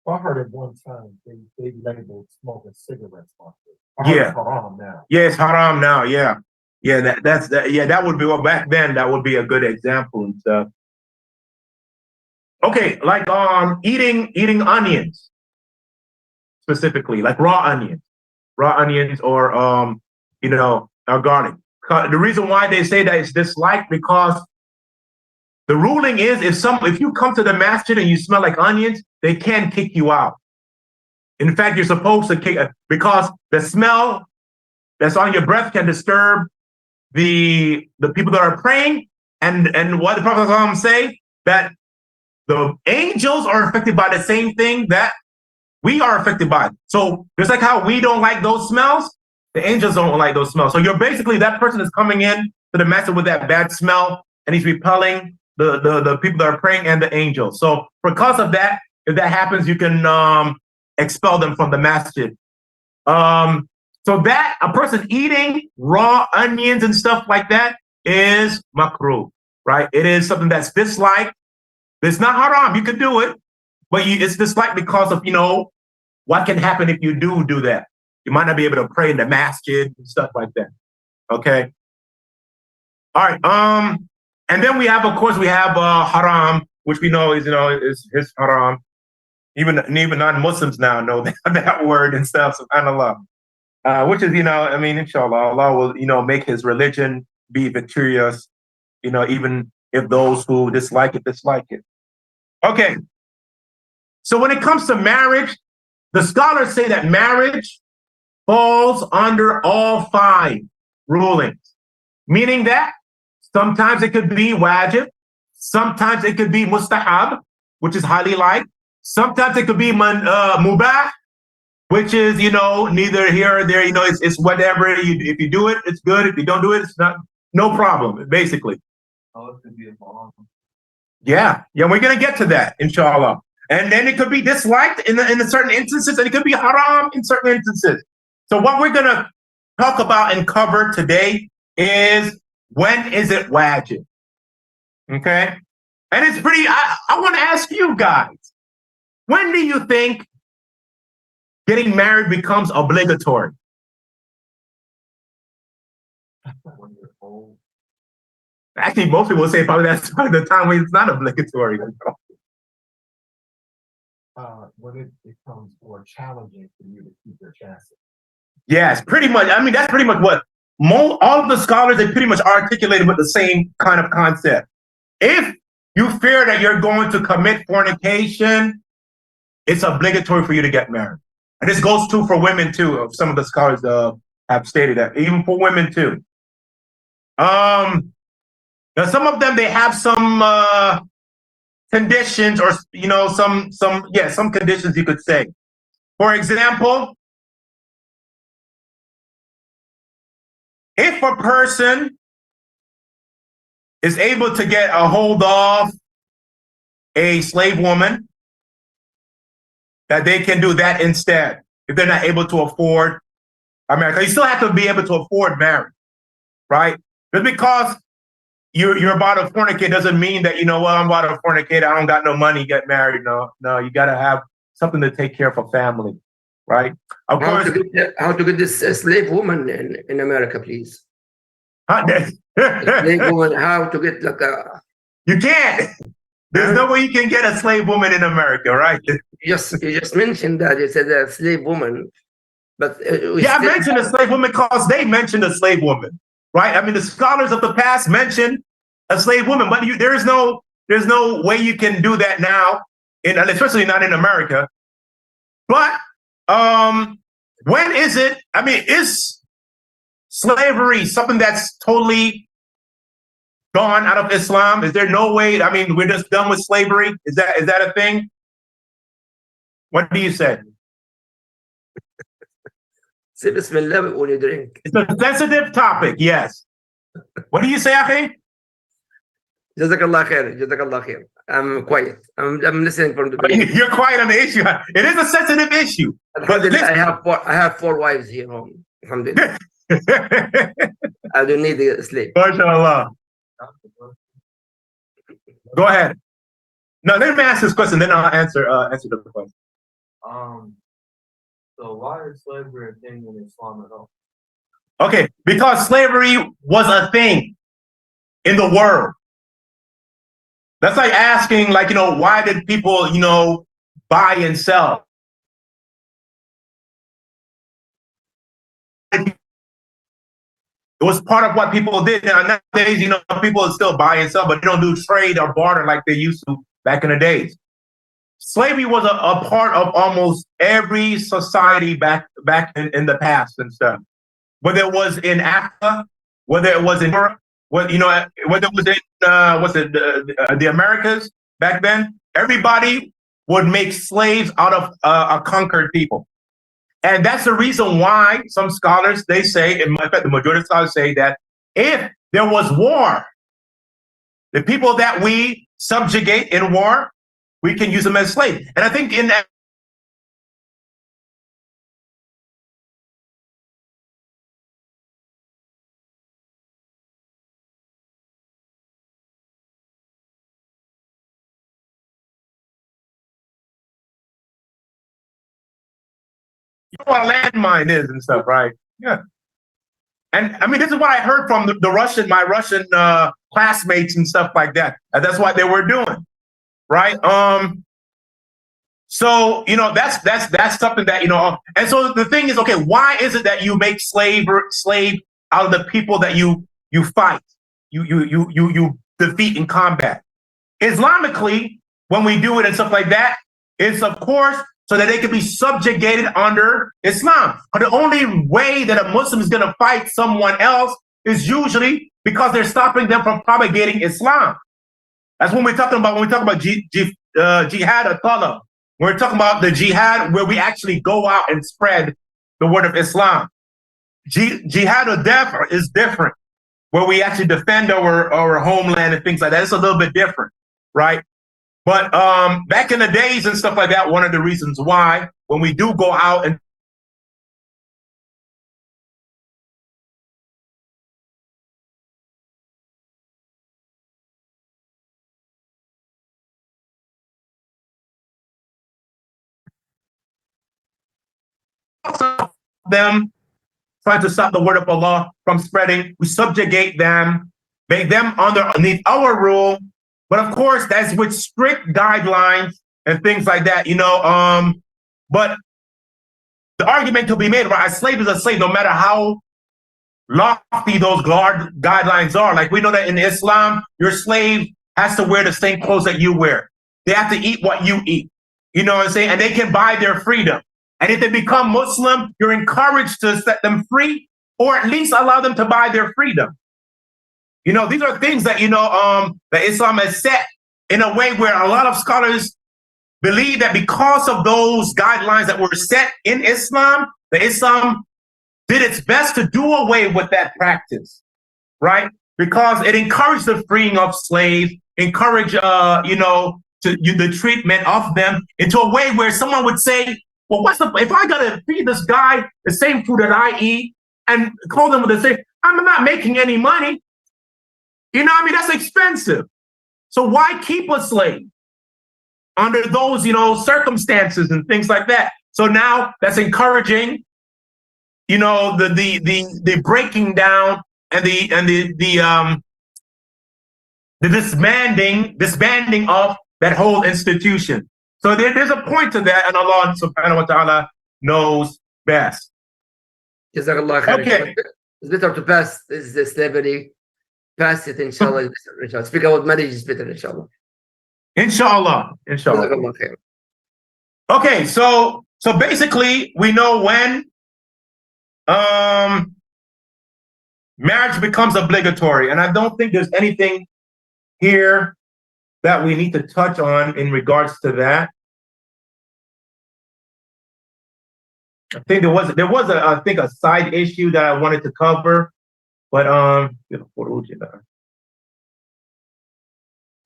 I heard at one time they labeled smoking cigarettes on it. Yeah. It's haram now. Yeah, it's haram now. Yeah. Yeah, that's that. Yeah, that would be, well, back then that would be a good example and stuff. Okay, like eating onions specifically, like raw onions or garlic. The reason why they say that it's disliked because the ruling is if you come to the masjid and you smell like onions, they can kick you out. In fact, you're supposed to kick because the smell that's on your breath can disturb the people that are praying, and what the Prophet say that the angels are affected by the same thing that we are affected by. So just like how we don't like those smells, the angels don't like those smells. So you're basically, that person is coming in to the masjid with that bad smell, and he's repelling the people that are praying and the angels. So because of that, if that happens, you can expel them from the masjid. So that a person eating raw onions and stuff like that is makruh, right? It is something that's disliked. It's not haram. You could do it, but it's disliked because of what can happen if you do that. You might not be able to pray in the masjid and stuff like that. Okay. All right. And then we have, of course, haram, which we know is haram. Even non-Muslims now know that word and stuff. SubhanAllah. Which is, inshallah, Allah will, make his religion be victorious, even if those who dislike it. Okay. So when it comes to marriage, the scholars say that marriage falls under all 5 rulings, meaning that sometimes it could be wajib, sometimes it could be mustahab, which is highly liked, sometimes it could be mubah, which is, neither here or there. It's whatever. If you do it, it's good. If you don't do it, it's not, no problem, basically. Oh, it could be a bomb. Yeah, we're gonna get to that, inshallah. And then it could be disliked in certain instances, and it could be haram in certain instances. So what we're gonna talk about and cover today is, when is it wajib? Okay, and it's pretty. I want to ask you guys, when do you think getting married becomes obligatory? When you're old. Actually, most people say probably that's the time when it's not obligatory. When it becomes more challenging for you to keep your chances. Yes, pretty much. I mean, that's pretty much what all of the scholars, they pretty much articulated with the same kind of concept. If you fear that you're going to commit fornication, it's obligatory for you to get married. And this goes too for women too. Some of the scholars have stated that, even for women too. Now some of them, they have some conditions, or some conditions, you could say. For example, if a person is able to get a hold of a slave woman, that they can do that instead, if they're not able to afford a marriage. You still have to be able to afford marriage, right? Just because you're about to fornicate doesn't mean that, I'm about to fornicate, I don't got no money, get married. No, you got to have something to take care of a family, right? Of How course. to get this slave woman in America, please? Slave woman, how to get like a... You can't. There's no way you can get a slave woman in America, right? You just mentioned that. You said a slave woman, but I mentioned a slave woman because they mentioned a slave woman, right? I mean, the scholars of the past mentioned a slave woman, but there's no way you can do that now, especially not in America. But when is it? I mean, is slavery something that's totally gone out of Islam? Is there no way? I mean, we're just done with slavery? Is that a thing? What do you say? Say Bismillah when you drink. It's a sensitive topic, yes. What do you say, Akhi? Jazakallah khair, Jazakallah khair. I'm quiet. I'm listening from the beginning. You're quiet on the issue. It is a sensitive issue. But I have four wives here home. Alhamdulillah. I don't need to sleep. MashaAllah. Go ahead. No, let me ask this question, then I'll answer the question. So why is slavery a thing in Islam at all? Okay, because slavery was a thing in the world. That's like asking, why did people, buy and sell? It was part of what people did. Now, nowadays, people still buy and sell, but they don't do trade or barter like they used to back in the days. Slavery was a part of almost every society back in the past and stuff. Whether it was in Africa, whether it was in Europe, whether it was in the Americas back then, everybody would make slaves out of a conquered people. And that's the reason why some scholars, they say, in fact, the majority of scholars say that if there was war, the people that we subjugate in war, we can use them as slaves. And I think in that, you know what a landmine is and stuff, right? Yeah. And I mean, this is what I heard from my Russian classmates and stuff like that. And that's what they were doing, right? So that's something that And so the thing is, okay, why is it that you make slave out of the people that you fight, you defeat in combat? Islamically, when we do it and stuff like that, it's of course so that they can be subjugated under Islam. But the only way that a Muslim is going to fight someone else is usually because they're stopping them from propagating Islam. That's when we talk about jihad or talab. We're talking about the jihad where we actually go out and spread the word of Islam. Jihad or death is different, where we actually defend our homeland and things like that. It's a little bit different, right? But back in the days and stuff like that, one of the reasons why when we do go out and them, trying to stop the word of Allah from spreading, we subjugate them, make them underneath our rule. But of course, that's with strict guidelines and things like that, but the argument to be made about a slave is a slave, no matter how lofty those guidelines are. Like we know that in Islam, your slave has to wear the same clothes that you wear. They have to eat what you eat. You know what I'm saying? And they can buy their freedom. And if they become Muslim, you're encouraged to set them free, or at least allow them to buy their freedom. These are things that, that Islam has set in a way where a lot of scholars believe that because of those guidelines that were set in Islam, that Islam did its best to do away with that practice, right? Because it encouraged the freeing of slaves, encouraged, the treatment of them into a way where someone would say, well, if I gotta feed this guy the same food that I eat and clothe him with the same, I'm not making any money. That's expensive. So why keep a slave under those, circumstances and things like that? So now that's encouraging, the breaking down and the disbanding of that whole institution. So there's a point to that, and Allah subhanahu wa ta'ala knows best. Jazakallah khair. Okay. It's better to pass this slavery. Pass it, inshallah. Speak about marriage is better, inshallah. Inshallah. Okay, so basically we know when marriage becomes obligatory, and I don't think there's anything here that we need to touch on in regards to that. I think there was a side issue that I wanted to cover, but I'm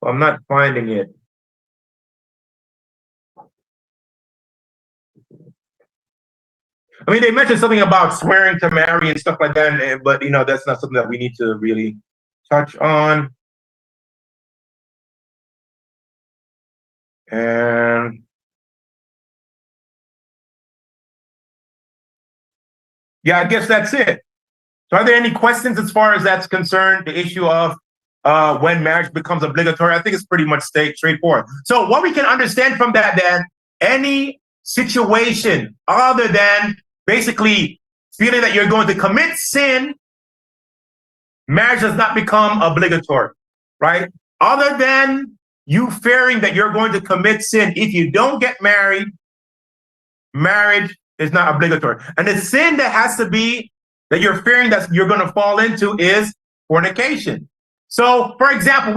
not finding it. I mean, they mentioned something about swearing to marry and stuff like that, but that's not something that we need to really touch on. And yeah, I guess that's it. So are there any questions as far as that's concerned, the issue of when marriage becomes obligatory? I think it's pretty much straightforward. So what we can understand from that, then, any situation other than basically feeling that you're going to commit sin, marriage does not become obligatory, right? Other than you fearing that you're going to commit sin, if you don't get married, marriage is not obligatory. And the sin that has to be, that you're fearing that you're going to fall into, is fornication. So, for example,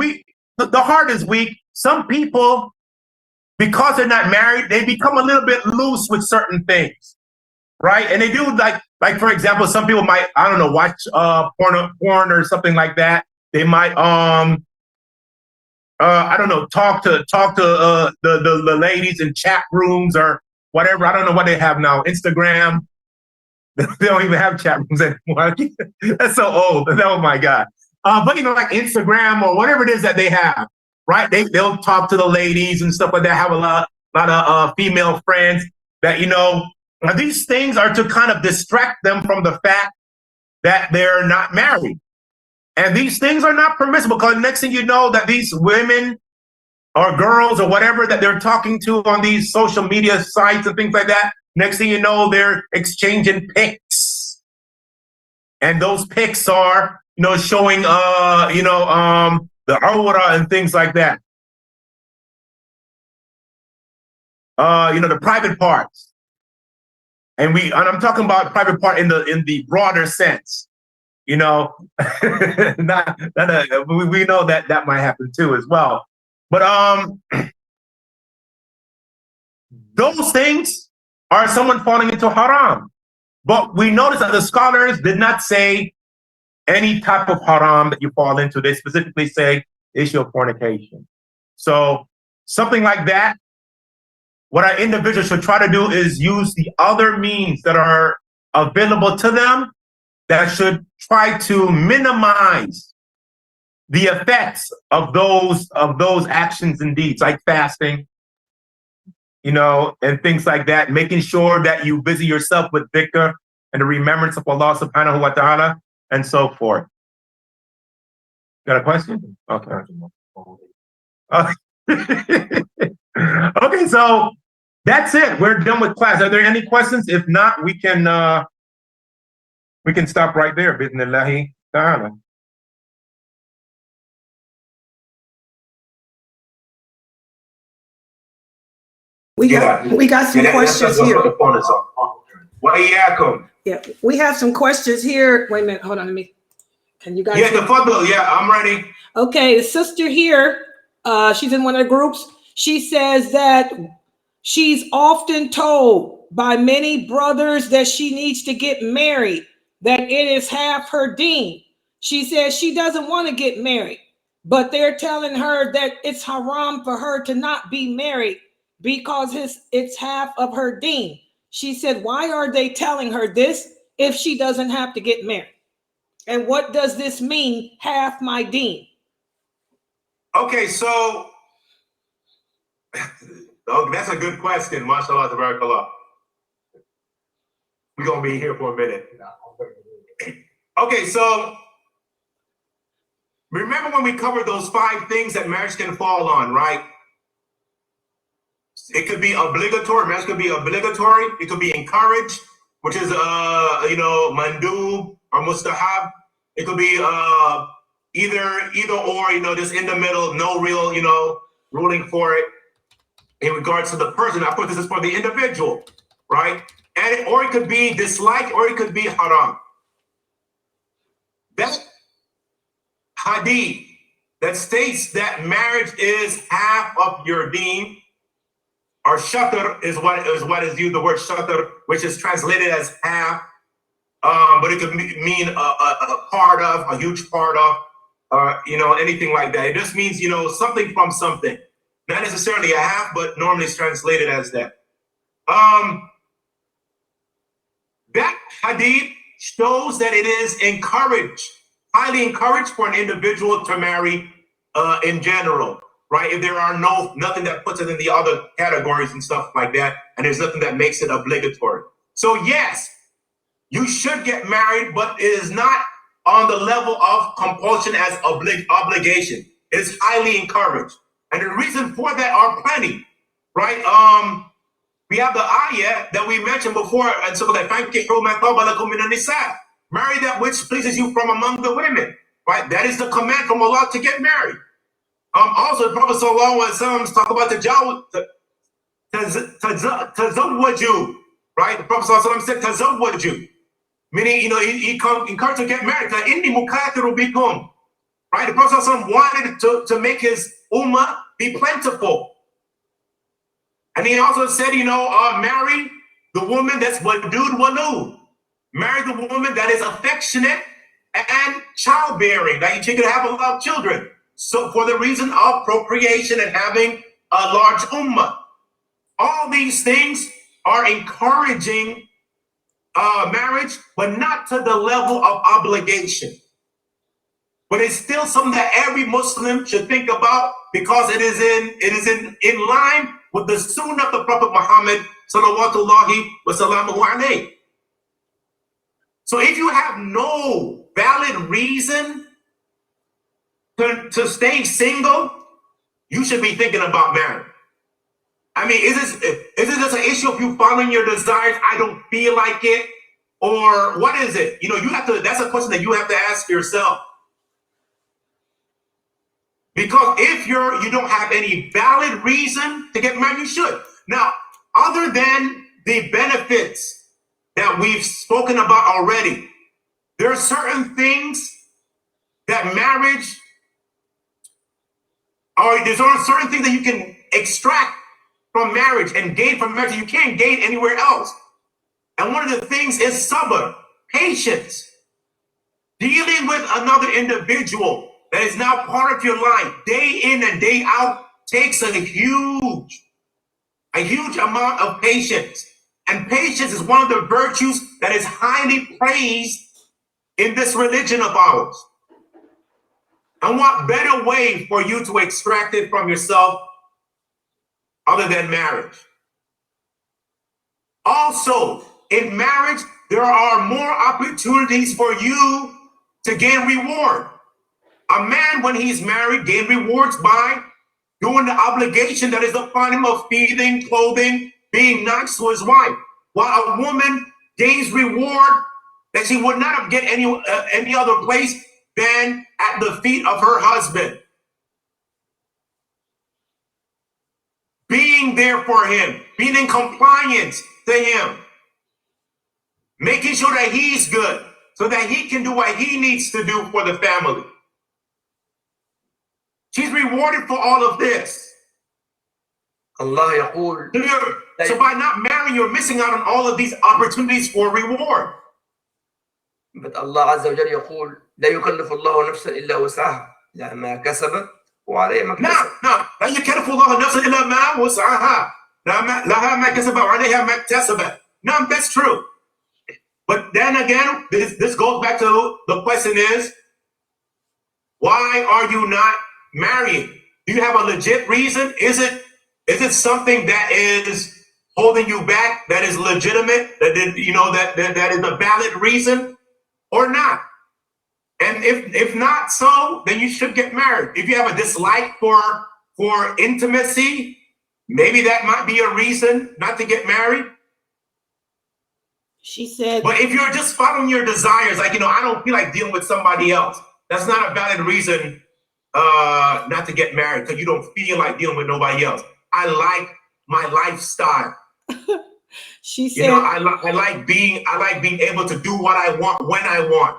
the heart is weak. Some people, because they're not married, they become a little bit loose with certain things, right? And they do like for example, some people might, I don't know, watch porn or something like that. They might I don't know, talk to the ladies in chat rooms or whatever. I don't know what they have now. Instagram. They don't even have chat rooms anymore. That's so old. Oh my God. But like Instagram or whatever it is that they have, right? They'll talk to the ladies and stuff like that. Have a lot of female friends that, these things are to kind of distract them from the fact that they're not married. And these things are not permissible, because next thing you know, that these women or girls or whatever that they're talking to on these social media sites and things like that, next thing you know, they're exchanging pics. And those pics are, showing, the aura and things like that. The private parts. And I'm talking about private part in the broader sense. We know that might happen too as well. But those things are someone falling into haram. But we notice that the scholars did not say any type of haram that you fall into. They specifically say issue of fornication. So something like that, what our individuals should try to do is use the other means that are available to them that should try to minimize the effects of those actions and deeds, like fasting, you know, and things like that, making sure that you busy yourself with dhikr and the remembrance of Allah subhanahu wa ta'ala and so forth. Got a question? Okay. Okay, so that's it. We're done with class. Are there any questions? If not, we can stop right there. Bismillahi ta'ala. We got some questions here. Yeah, we have some questions here. Wait a minute, hold on, can you guys? Yeah, tafaddal. Yeah, I'm ready. Okay, the sister here, she's in one of the groups. She says that she's often told by many brothers that she needs to get married, that it is half her deen. She says she doesn't want to get married, but they're telling her that it's haram for her to not be married because it's half of her deen. She said, why are they telling her this if she doesn't have to get married? And what does this mean, half my deen? Okay, so that's a good question. MashaAllah, tabarakallah. We're going to be here for a minute. Okay, so remember when we covered those 5 things that marriage can fall on, right? It could be obligatory. Marriage could be obligatory. It could be encouraged, which is, mandub or mustahab. It could be either or, just in the middle, no real, ruling for it in regards to the person. Of course, this is for the individual, right? And or it could be disliked, or it could be haram. That hadith that states that marriage is half of your deen, or shatr is what is used, the word shatr, which is translated as half, but it could mean a part of, a huge part of, anything like that. It just means, something from something. Not necessarily a half, but normally it's translated as that. That hadith shows that it is encouraged, highly encouraged for an individual to marry in general, right? If there are nothing that puts it in the other categories and stuff like that, and there's nothing that makes it obligatory. So yes, you should get married, but it is not on the level of compulsion as obligation. It is highly encouraged. And the reason for that are plenty, right? We have the ayah that we mentioned before, and so that marry that which pleases you from among the women, right? That is the command from Allah to get married. Also, the Prophet ﷺ talk about tazawwaju, right? The Prophet ﷺ said tazawwaju, meaning he encouraged to get married. Inni mukathiru bikum, right? The Prophet ﷺ wanted to make his ummah be plentiful. And he also said, marry the woman that's wadud wanud. Marry the woman that is affectionate and childbearing, that you can have a lot of children. So for the reason of procreation and having a large ummah. All these things are encouraging marriage, but not to the level of obligation. But it's still something that every Muslim should think about, because it is in line with the sunnah of the Prophet Muhammad sallallahu wasallamu alayhi. So if you have no valid reason to stay single, you should be thinking about marriage. I mean, is it just an issue of you following your desires? I don't feel like it, or what is it? You have to. That's a question that you have to ask yourself. Because if you don't have any valid reason to get married, you should. Now, other than the benefits that we've spoken about already, there are certain things that marriage, or there's certain things that you can extract from marriage and gain from marriage you can't gain anywhere else. And one of the things is sabr, patience. Dealing with another individual that is now part of your life, day in and day out, takes a huge amount of patience. And patience is one of the virtues that is highly praised in this religion of ours. And what better way for you to extract it from yourself other than marriage? Also, in marriage, there are more opportunities for you to gain reward. A man, when he's married, gain rewards by doing the obligation that is upon him of feeding, clothing, being nice to his wife. While a woman gains reward that she would not have get any other place than at the feet of her husband. Being there for him, being in compliance to him, making sure that he's good so that he can do what he needs to do for the family. She's rewarded for all of this. Allah يقول So by not marrying, you're missing out on all of these opportunities for reward. But Allah عز وجل يقول لا يكلف الله نفسا إلا وسعها لها ما كسبت وعليها ما اكتسبت. نعم لا يكلف الله نفسا إلا ما وسعها لها ما كسبت وعليها ما اكتسبت. No, that's true. But then again, this goes back to the question is, why are you not marrying? Do you have a legit reason? Is it something that is holding you back, that is legitimate, that is a valid reason, or not? And if not so, then you should get married. If you have a dislike for intimacy, maybe that might be a reason not to get married. She said, but if you're just following your desires, like, I don't feel like dealing with somebody else, that's not a valid reason not to get married, because you don't feel like dealing with nobody else. I like my lifestyle. She said, I like being able to do what I want when I want.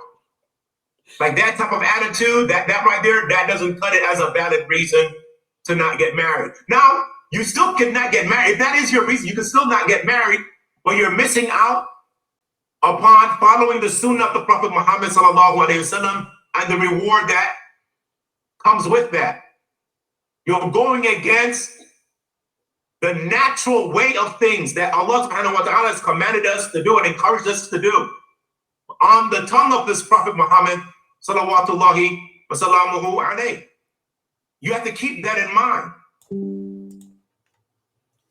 Like that type of attitude, that right there, that doesn't cut it as a valid reason to not get married. Now, you still cannot get married. If that is your reason, you can still not get married, but you're missing out upon following the sunnah of the Prophet Muhammad sallallahu alaihi wasallam and the reward that comes with that. You're going against the natural way of things that Allah subhanahu wa ta'ala has commanded us to do and encouraged us to do. On the tongue of this Prophet Muhammad salawatullahi wa salamuhu alayhi. You have to keep that in mind.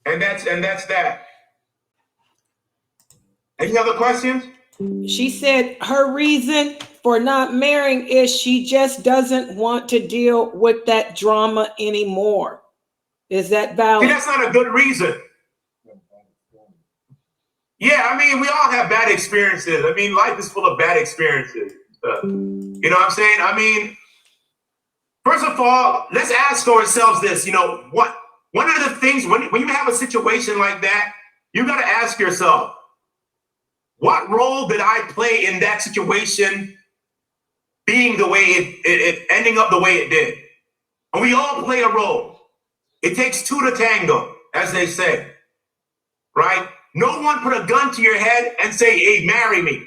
And that's that. Any other questions? She said her reason for not marrying is she just doesn't want to deal with that drama anymore. Is that valid? See, that's not a good reason. Yeah, we all have bad experiences. Life is full of bad experiences. You know what I'm saying? First of all, let's ask ourselves this. One of the things, when you have a situation like that, you got to ask yourself, what role did I play in that situation being the way it ending up the way it did? And we all play a role. It takes two to tango, as they say, right? No one put a gun to your head and say, hey, marry me,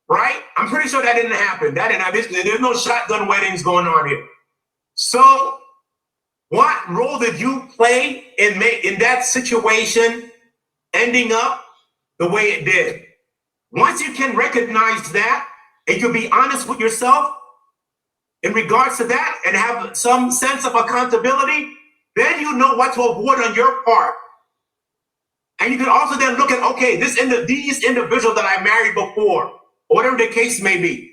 right? I'm pretty sure that didn't happen. There's no shotgun weddings going on here. So what role did you play in that situation ending up the way it did? Once you can recognize that and you be honest with yourself in regards to that and have some sense of accountability, then you know what to avoid on your part. And you can also then look at, okay, these individuals that I married before, or whatever the case may be,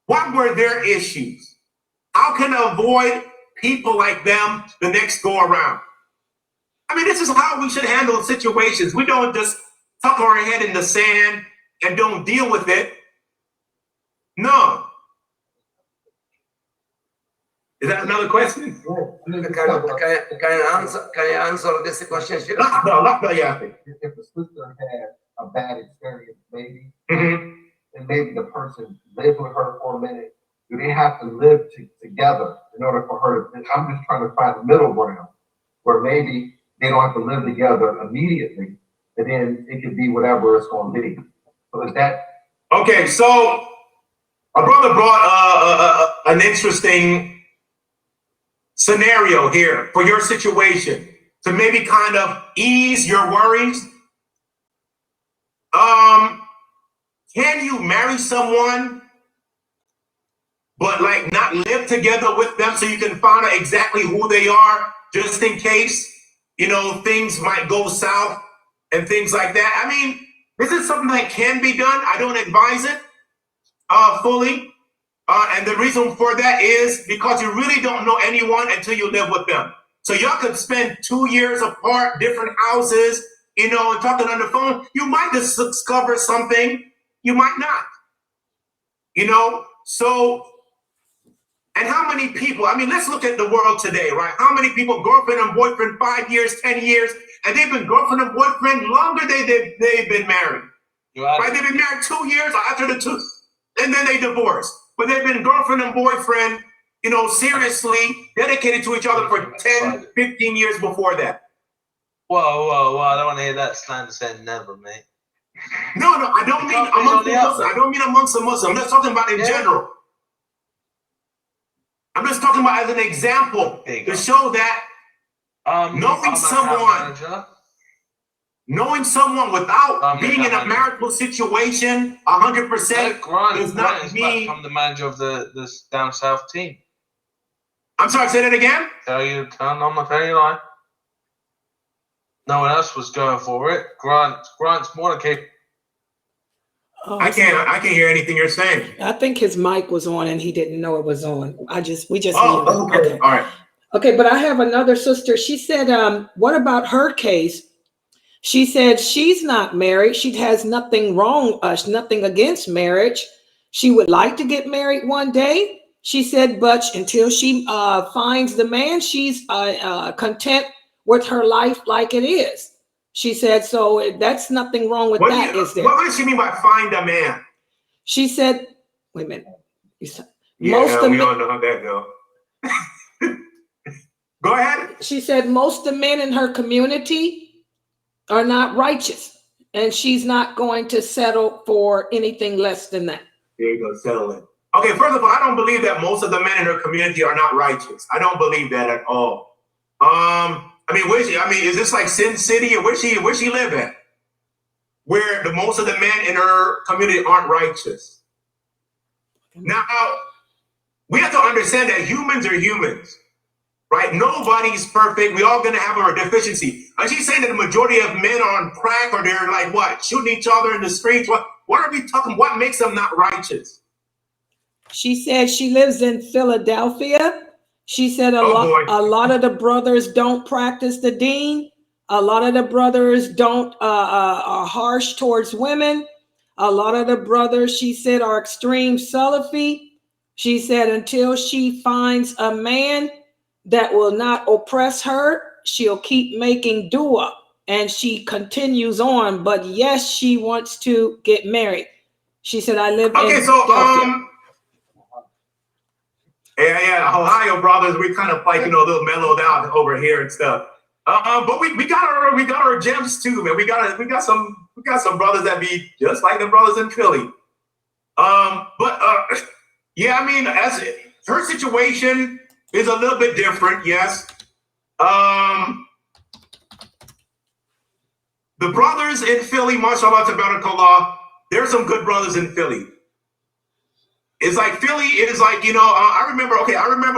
what were their issues? How can I avoid people like them the next go around? This is how we should handle situations. We don't just tuck our head in the sand and don't deal with it. No. Is that another question? Can I answer this question? If the sister had a bad experience, maybe, and maybe the person lived with her for a minute, do they have to live together in order for her to? I'm just trying to find the middle ground where maybe They don't have to live together immediately, and then it could be whatever it's going to be. So is that okay? So a brother brought an interesting scenario here for your situation to maybe kind of ease your worries. Can you marry someone but like not live together with them so you can find out exactly who they are, just in case, you know, things might go south and things like that? I mean, this is something that can be done. I don't advise it fully. And the reason for that is because you really don't know anyone until you live with them. So y'all could spend 2 years apart, different houses, you know, and talking on the phone. You might discover something, you might not, you know. So, and how many people, I mean, let's look at the world today, right? How many people, girlfriend and boyfriend, 5 years, 10 years, and they've been girlfriend and boyfriend longer than they've been married. Right? They've been married 2 years after the 2, and then they divorced. But they've been girlfriend and boyfriend, you know, seriously dedicated to each other for 10, 15 years before that. Whoa, I don't want to hear that slang saying never, mate. No, I don't mean amongst the Muslims. I don't mean amongst the Muslims. I'm just talking about in general. I'm just talking about as an example to show that knowing someone without being in a marital situation 100% does not mean. I'm the manager of the down south team. I'm sorry, say that again? I'm not telling you a lie. No one else was going for it. Grant's more than capable. Oh, I can't hear anything you're saying. I think his mic was on and he didn't know it was on. We just okay. All right. Okay, but I have another sister. She said, what about her case? She said she's not married. She has nothing wrong, nothing against marriage. She would like to get married one day. She said, but until she finds the man, she's content with her life like it is. She said, so that's nothing wrong with that, is there? What does she mean by find a man? She said, wait a minute. We all know how that goes. Go ahead. She said most of the men in her community are not righteous, and she's not going to settle for anything less than that. There you go, settle it. Okay, first of all, I don't believe that most of the men in her community are not righteous. I don't believe that at all. I mean, is this like Sin City, or where she live at? Where most of the men in her community aren't righteous. Now, we have to understand that humans are humans, right? Nobody's perfect. We all gonna have a deficiency. And she's saying that the majority of men are on crack, or they're like what, shooting each other in the streets. What are we talking? What makes them not righteous? She said she lives in Philadelphia. She said a lot of the brothers don't practice the deen. A lot of the brothers are harsh towards women. A lot of the brothers, she said, are extreme Salafi. She said until she finds a man that will not oppress her, she'll keep making dua. And she continues on, but yes, she wants to get married. She said, I live in Philadelphia. Yeah, Ohio brothers, we kind of like, a little mellowed out over here and stuff. But we got our gems too, man. We got some brothers that be just like the brothers in Philly. Yeah, I mean, as her situation is a little bit different, yes. The brothers in Philly, mashallah tabarakallah, there's some good brothers in Philly. It's like Philly is like, I remember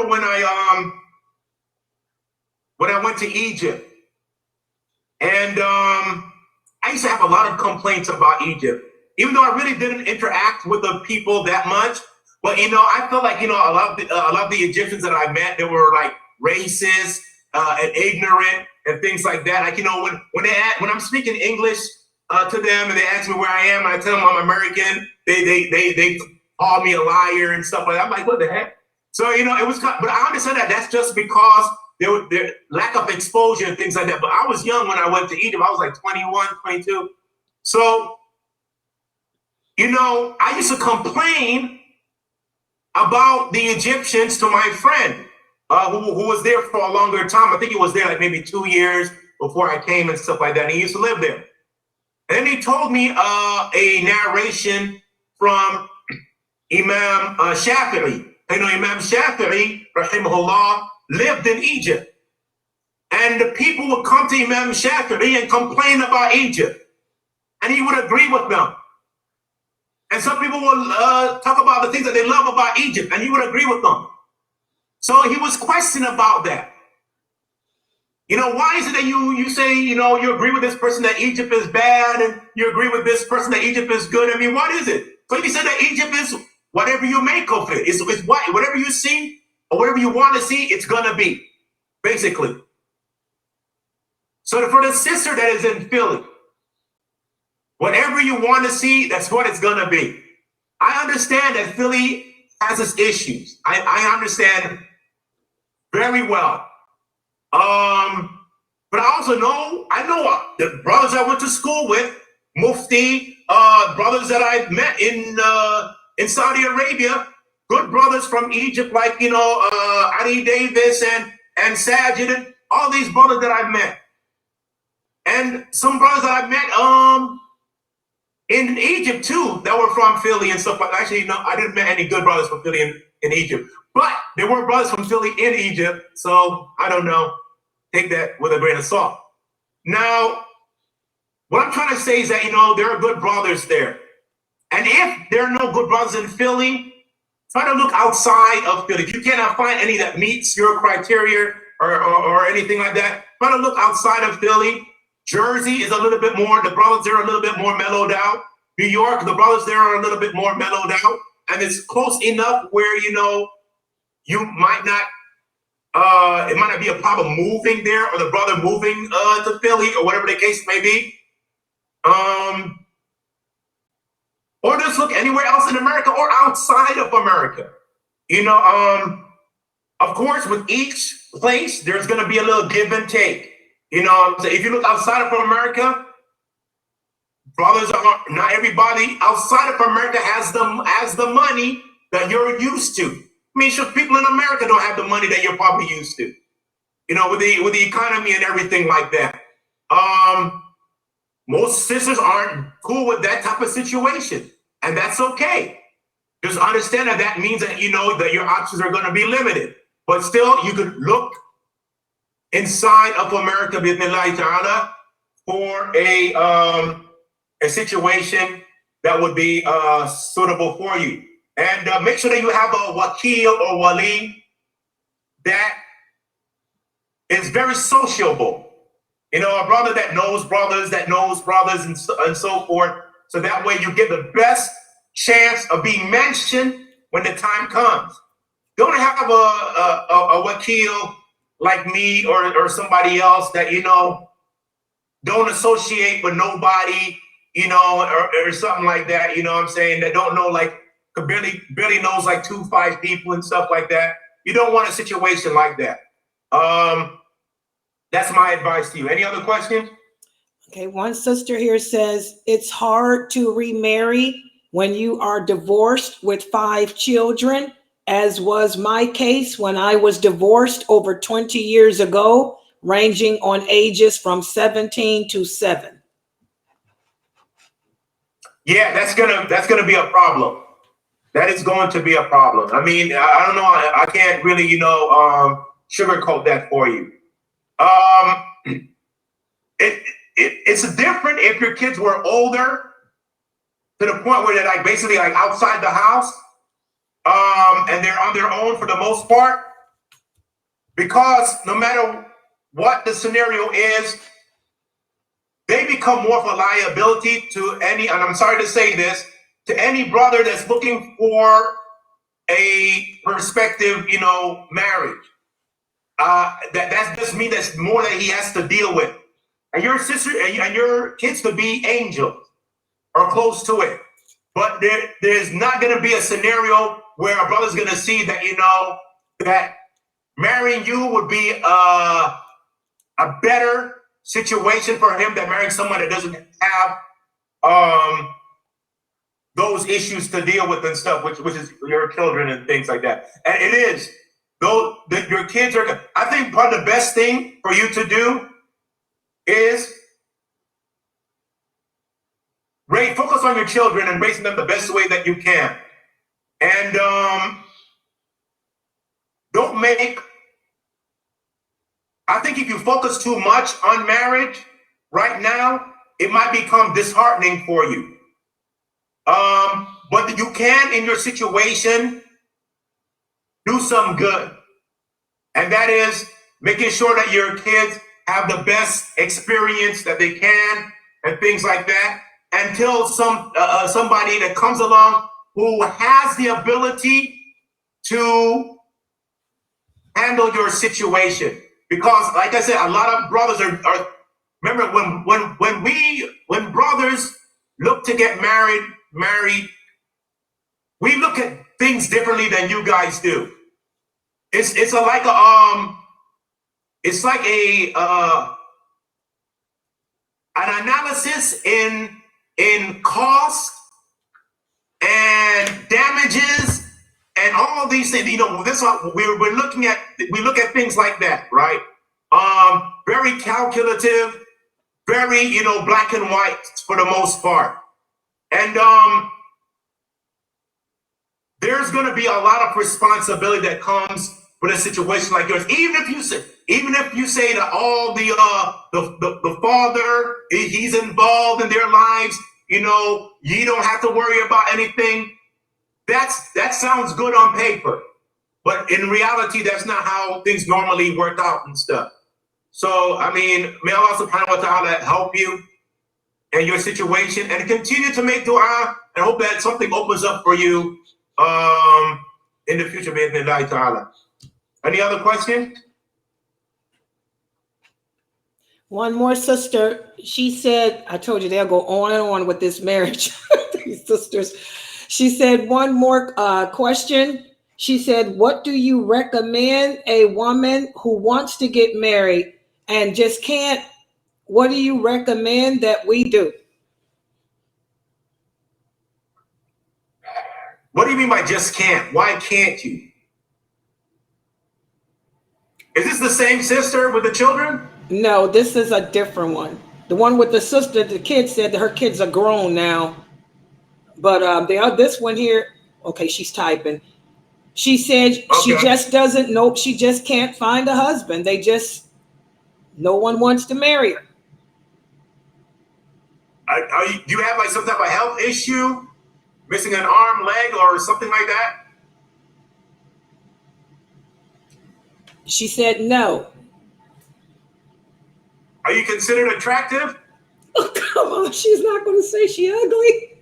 when I went to Egypt, and I used to have a lot of complaints about Egypt, even though I really didn't interact with the people that much. But I felt like a lot of the Egyptians that I met, they were like racist and ignorant and things like that. Like when I'm speaking English to them and they ask me where I am and I tell them I'm American, they call me a liar and stuff like that. I'm like, what the heck? So it was, but I understand that that's just because their lack of exposure and things like that. But I was young when I went to Egypt. I was like 21, 22. So I used to complain about the Egyptians to my friend who was there for a longer time. I think he was there like maybe 2 years, before I came and stuff like that. And he used to live there. And then he told me a narration from Imam Shafi'i. You know, Imam Shafi'i, rahimahullah, lived in Egypt. And the people would come to Imam Shafi'i and complain about Egypt. And he would agree with them. And some people would talk about the things that they love about Egypt, and he would agree with them. So he was questioning about that. You know, why is it that you say, you know, you agree with this person that Egypt is bad, and you agree with this person that Egypt is good? I mean, what is it? So he said that Egypt is whatever you make of it. It's whatever you see or whatever you want to see, it's gonna be, basically. So for the sister that is in Philly, whatever you want to see, that's what it's gonna be. I understand that Philly has its issues. I understand very well. But I also know, the brothers I went to school with, Mufti, brothers that I've met in Saudi Arabia, good brothers from Egypt, like, you know, Ali Davis and Sajid, and all these brothers that I've met. And some brothers that I've met in Egypt too, that were from Philly and stuff like that. Actually, no, I didn't meet any good brothers from Philly in Egypt. But there were brothers from Philly in Egypt, so I don't know. Take that with a grain of salt. Now, what I'm trying to say is that, you know, there are good brothers there. And if there are no good brothers in Philly, try to look outside of Philly. If you cannot find any that meets your criteria or anything like that, try to look outside of Philly. Jersey is a little bit more, the brothers there are a little bit more mellowed out. New York, the brothers there are a little bit more mellowed out. And it's close enough where, you know, you might not, it might not be a problem moving there, or the brother moving to Philly, or whatever the case may be. Or just look anywhere else in America or outside of America. You know, of course, with each place, there's going to be a little give and take. You know, if you look outside of America, brothers are not everybody outside of America has the money that you're used to. I mean, sure, people in America don't have the money that you're probably used to. You know, with the economy and everything like that. Most sisters aren't cool with that type of situation, and that's okay. Just understand that means that, you know, that your options are going to be limited, but still you could look inside of America, bi'idhnillahi ta'ala, for a situation that would be suitable for you. And make sure that you have a wakil or wali that is very sociable. You know, a brother that knows brothers, and so forth. So that way you get the best chance of being mentioned when the time comes. Don't have a wakil like me or somebody else that, you know, don't associate with nobody, you know, or something like that, you know what I'm saying, that don't know, like, barely knows like 2-5 people and stuff like that. You don't want a situation like that. That's my advice to you. Any other questions? Okay, one sister here says it's hard to remarry when you are divorced with 5 children, as was my case when I was divorced over 20 years ago, ranging on ages from 17 to 7. Yeah, that's gonna be a problem. That is going to be a problem. I mean, I don't know. I can't really, you know, sugarcoat that for you. It's different if your kids were older, to the point where they're like basically like outside the house, and they're on their own for the most part, because no matter what the scenario is, they become more of a liability to any, and I'm sorry to say this, to any brother that's looking for a prospective, you know, marriage. That just means that's more that he has to deal with. And your sister and your kids could be angels or close to it. But there's not going to be a scenario where a brother's going to see that, you know, that marrying you would be a better situation for him than marrying someone that doesn't have those issues to deal with and stuff, which is your children and things like that. And it is, though, that your kids are, I think part of the best thing for you to do is focus on your children and raising them the best way that you can. And don't make, I think if you focus too much on marriage right now, it might become disheartening for you. But you can, in your situation, do some good. And that is making sure that your kids have the best experience that they can and things like that, until somebody that comes along who has the ability to handle your situation. Because like I said, a lot of brothers are remember when brothers look to get married, we look at things differently than you guys do. It's like an analysis in cost and damages and all these things. You know, this we're looking at. We look at things like that, right? Very calculative, very black and white for the most part. And there's going to be a lot of responsibility that comes with a situation like yours. Even if you say that all the father, he's involved in their lives, you don't have to worry about anything. That sounds good on paper, but in reality, that's not how things normally work out and stuff. So, I mean, may Allah subhanahu wa ta'ala help you in your situation and continue to make dua and hope that something opens up for you in the future, bi'idhnillahi ta'ala. Any other question? One more sister. She said, I told you they'll go on and on with this marriage. These sisters. She said, one more question. She said, what do you recommend a woman who wants to get married and just can't? What do you recommend that we do? What do you mean by just can't? Why can't you? Is this the same sister with the children? No, this is a different one. The one with the sister, the kid said that her kids are grown now. But this one here, okay, she's typing. She said she just doesn't know. She just can't find a husband. No one wants to marry her. Do you have like some type of health issue? Missing an arm, leg, or something like that? She said no. Are you considered attractive? Oh, come on. She's not going to say she ugly.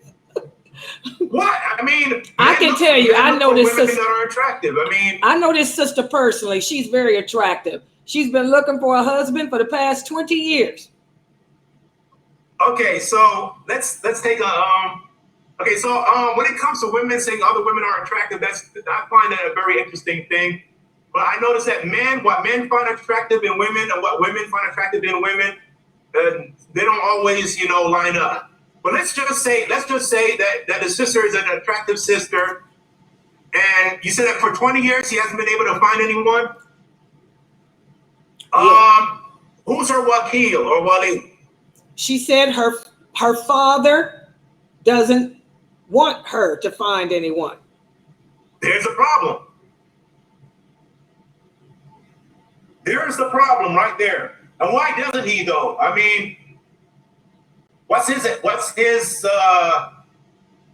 What? I mean, I can tell you, I know this sister that are attractive. I mean, I know this sister personally. She's very attractive. She's been looking for a husband for the past 20 years. Okay, so let's take a okay, so when it comes to women saying other women are attractive, I find that a very interesting thing. But I notice that what men find attractive in women and what women find attractive in women, they don't always, line up. But let's just say that the sister is an attractive sister, and you said that for 20 years he hasn't been able to find anyone. Yeah. Who's her wakil or wali? She said her father doesn't want her to find anyone. There's a problem. There's the problem right there. And why doesn't he though? I mean, what's his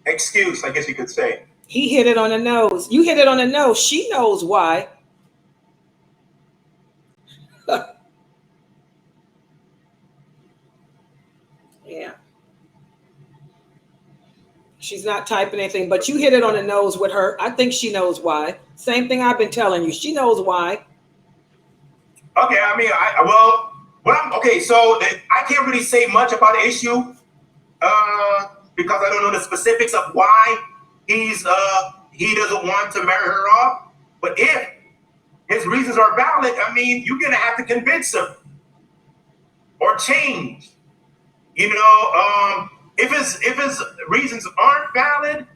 excuse, I guess you could say? He hit it on the nose. You hit it on the nose. She knows why. Yeah. She's not typing anything, but you hit it on the nose with her. I think she knows why. Same thing I've been telling you. She knows why. Okay, I mean, so I can't really say much about the issue because I don't know the specifics of why he doesn't want to marry her off. But if his reasons are valid, I mean, you're gonna have to convince him or change. If his reasons aren't valid,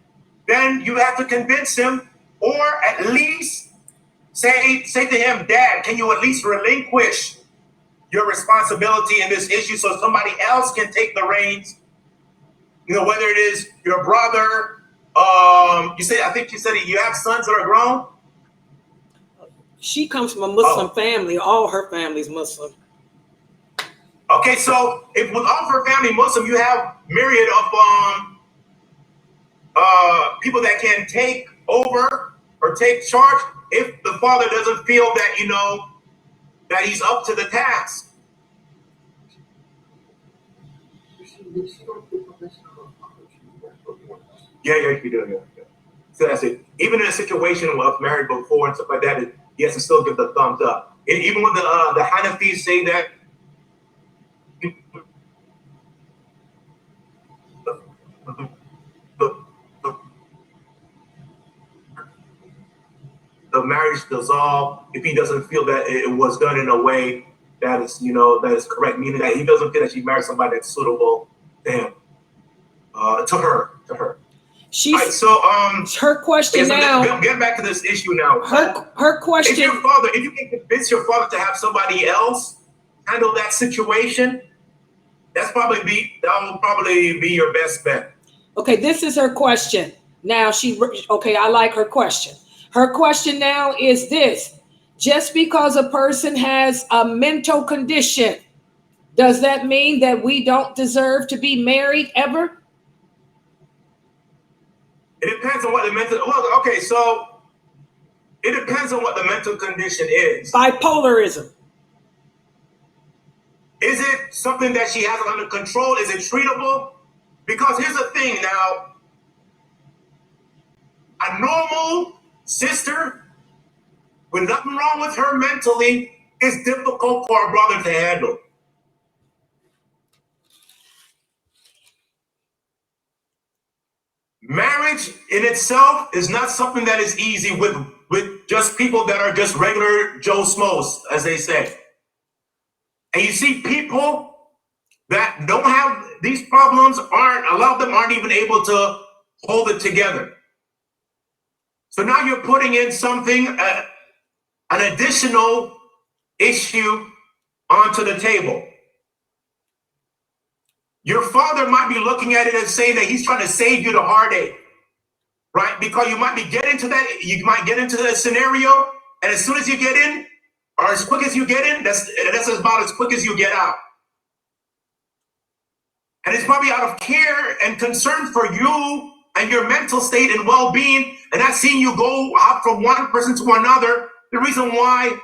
then you have to convince him, or at least say to him, Dad, can you at least relinquish your responsibility in this issue so somebody else can take the reins. You know, whether it is your brother, I think you said you have sons that are grown. She comes from a Muslim family. All her family's Muslim. Okay, so if with all of her family Muslim, you have myriad of people that can take over or take charge if the father doesn't feel that, you know, that he's up to the task. Yeah, you do. Yeah. So that's it. Even in a situation of married before and stuff like that, he has to still give the thumbs up. And even when the Hanafis say that, the marriage dissolved if he doesn't feel that it was done in a way that is, you know, that is correct, meaning that he doesn't feel that she married somebody that's suitable to him, to her. She's right, so her question now. Get back to this issue now. Her question. If you can convince your father to have somebody else handle that situation, that will probably be your best bet. Okay, this is her question. Now I like her question. Her question now is this: just because a person has a mental condition, does that mean that we don't deserve to be married ever? It depends on what the mental. Well, okay, so it depends on what the mental condition is. Bipolarism. Is it something that she has under control? Is it treatable? Because here's the thing now. A normal sister with nothing wrong with her mentally is difficult for a brother to handle. Marriage in itself is not something that is easy with just people that are just regular Joe Schmoes, as they say. And you see people that don't have these problems, a lot of them aren't even able to hold it together. So now you're putting in something, an additional issue onto the table. Your father might be looking at it and saying that he's trying to save you the heartache, right? Because you might get into that scenario, and as soon as you get in, or as quick as you get in, that's about as quick as you get out. And it's probably out of care and concern for you and your mental state and well-being, and not seeing you go out from one person to another. The reason why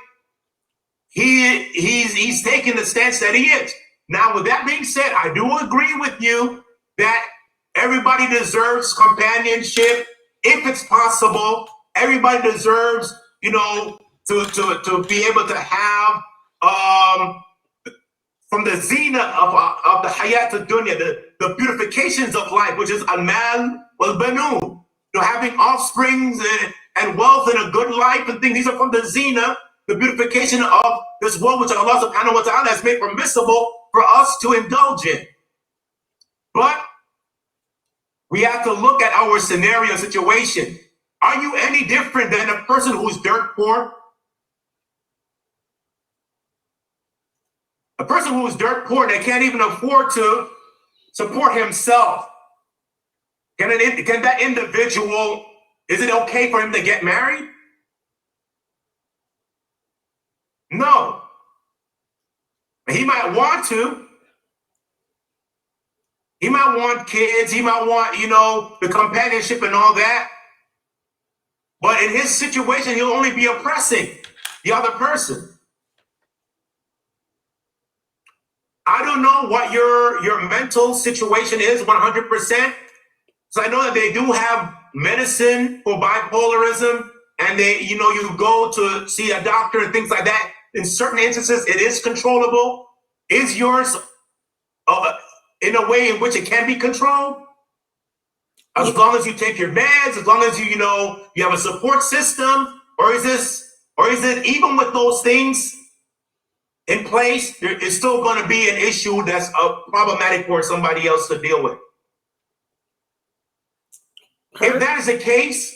he's taking the stance that he is. Now, with that being said, I do agree with you that everybody deserves companionship if it's possible. Everybody deserves, you know, to be able to have from the zina of the hayat dunya, the beautifications of life, which is al-mal wal-banun, you know, having offsprings and wealth and a good life and things. These are from the zina, the beautification of this world, which Allah subhanahu wa ta'ala has made permissible for us to indulge in. But we have to look at our scenario situation. Are you any different than a person who's dirt poor? A person who is dirt poor that can't even afford to support himself. Can that individual, is it okay for him to get married? No. He might want to. He might want kids. He might want, you know, the companionship and all that. But in his situation, he'll only be oppressing the other person. I don't know what your mental situation is 100%. So I know that they do have medicine for bipolarism, and you go to see a doctor and things like that. In certain instances, it is controllable. Is yours in a way in which it can be controlled? As long as you take your meds, as long as you have a support system, or is it even with those things in place, there is still going to be an issue that's problematic for somebody else to deal with? If that is the case,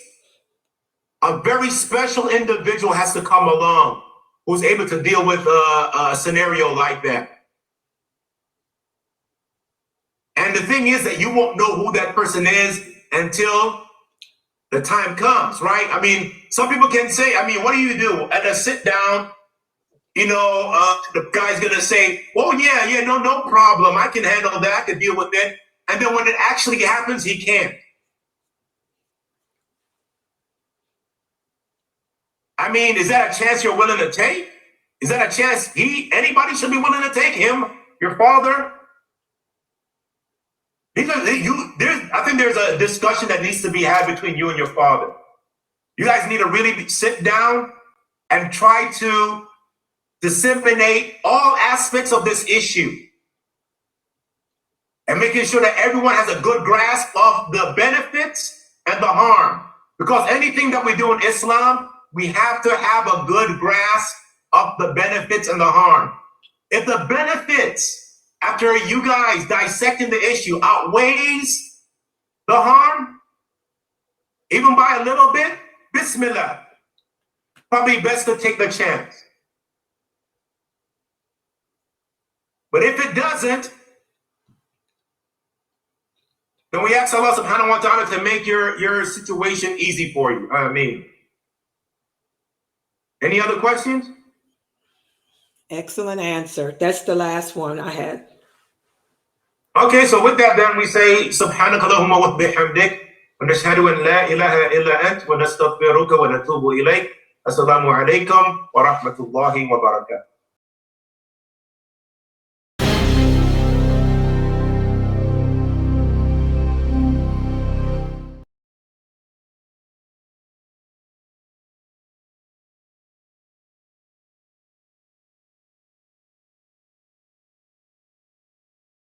a very special individual has to come along who's able to deal with a scenario like that. And the thing is that you won't know who that person is until the time comes, right? I mean, some people can say, I mean, what do you do at a sit down? You know, the guy's gonna say, "Oh yeah, no problem. I can handle that. I can deal with it." And then when it actually happens, he can't. I mean, is that a chance you're willing to take? Is that a chance anybody should be willing to take? Him, your father? I think there's a discussion that needs to be had between you and your father. You guys need to really sit down and try to disseminate all aspects of this issue and making sure that everyone has a good grasp of the benefits and the harm. Because anything that we do in Islam, we have to have a good grasp of the benefits and the harm. If the benefits, after you guys dissecting the issue, outweighs the harm, even by a little bit, Bismillah, probably best to take the chance. But if it doesn't, then we ask Allah subhanahu wa ta'ala to make your situation easy for you. I mean, any other questions? Excellent answer. That's the last one I had. Okay, so with that then we say subhanakallahumma wa bihamdik wa nashhadu an la ilaha illa ant wa nastaghfiruka wa natubu ilayk. Assalamu alaikum wa rahmatullahi wa barakatuh.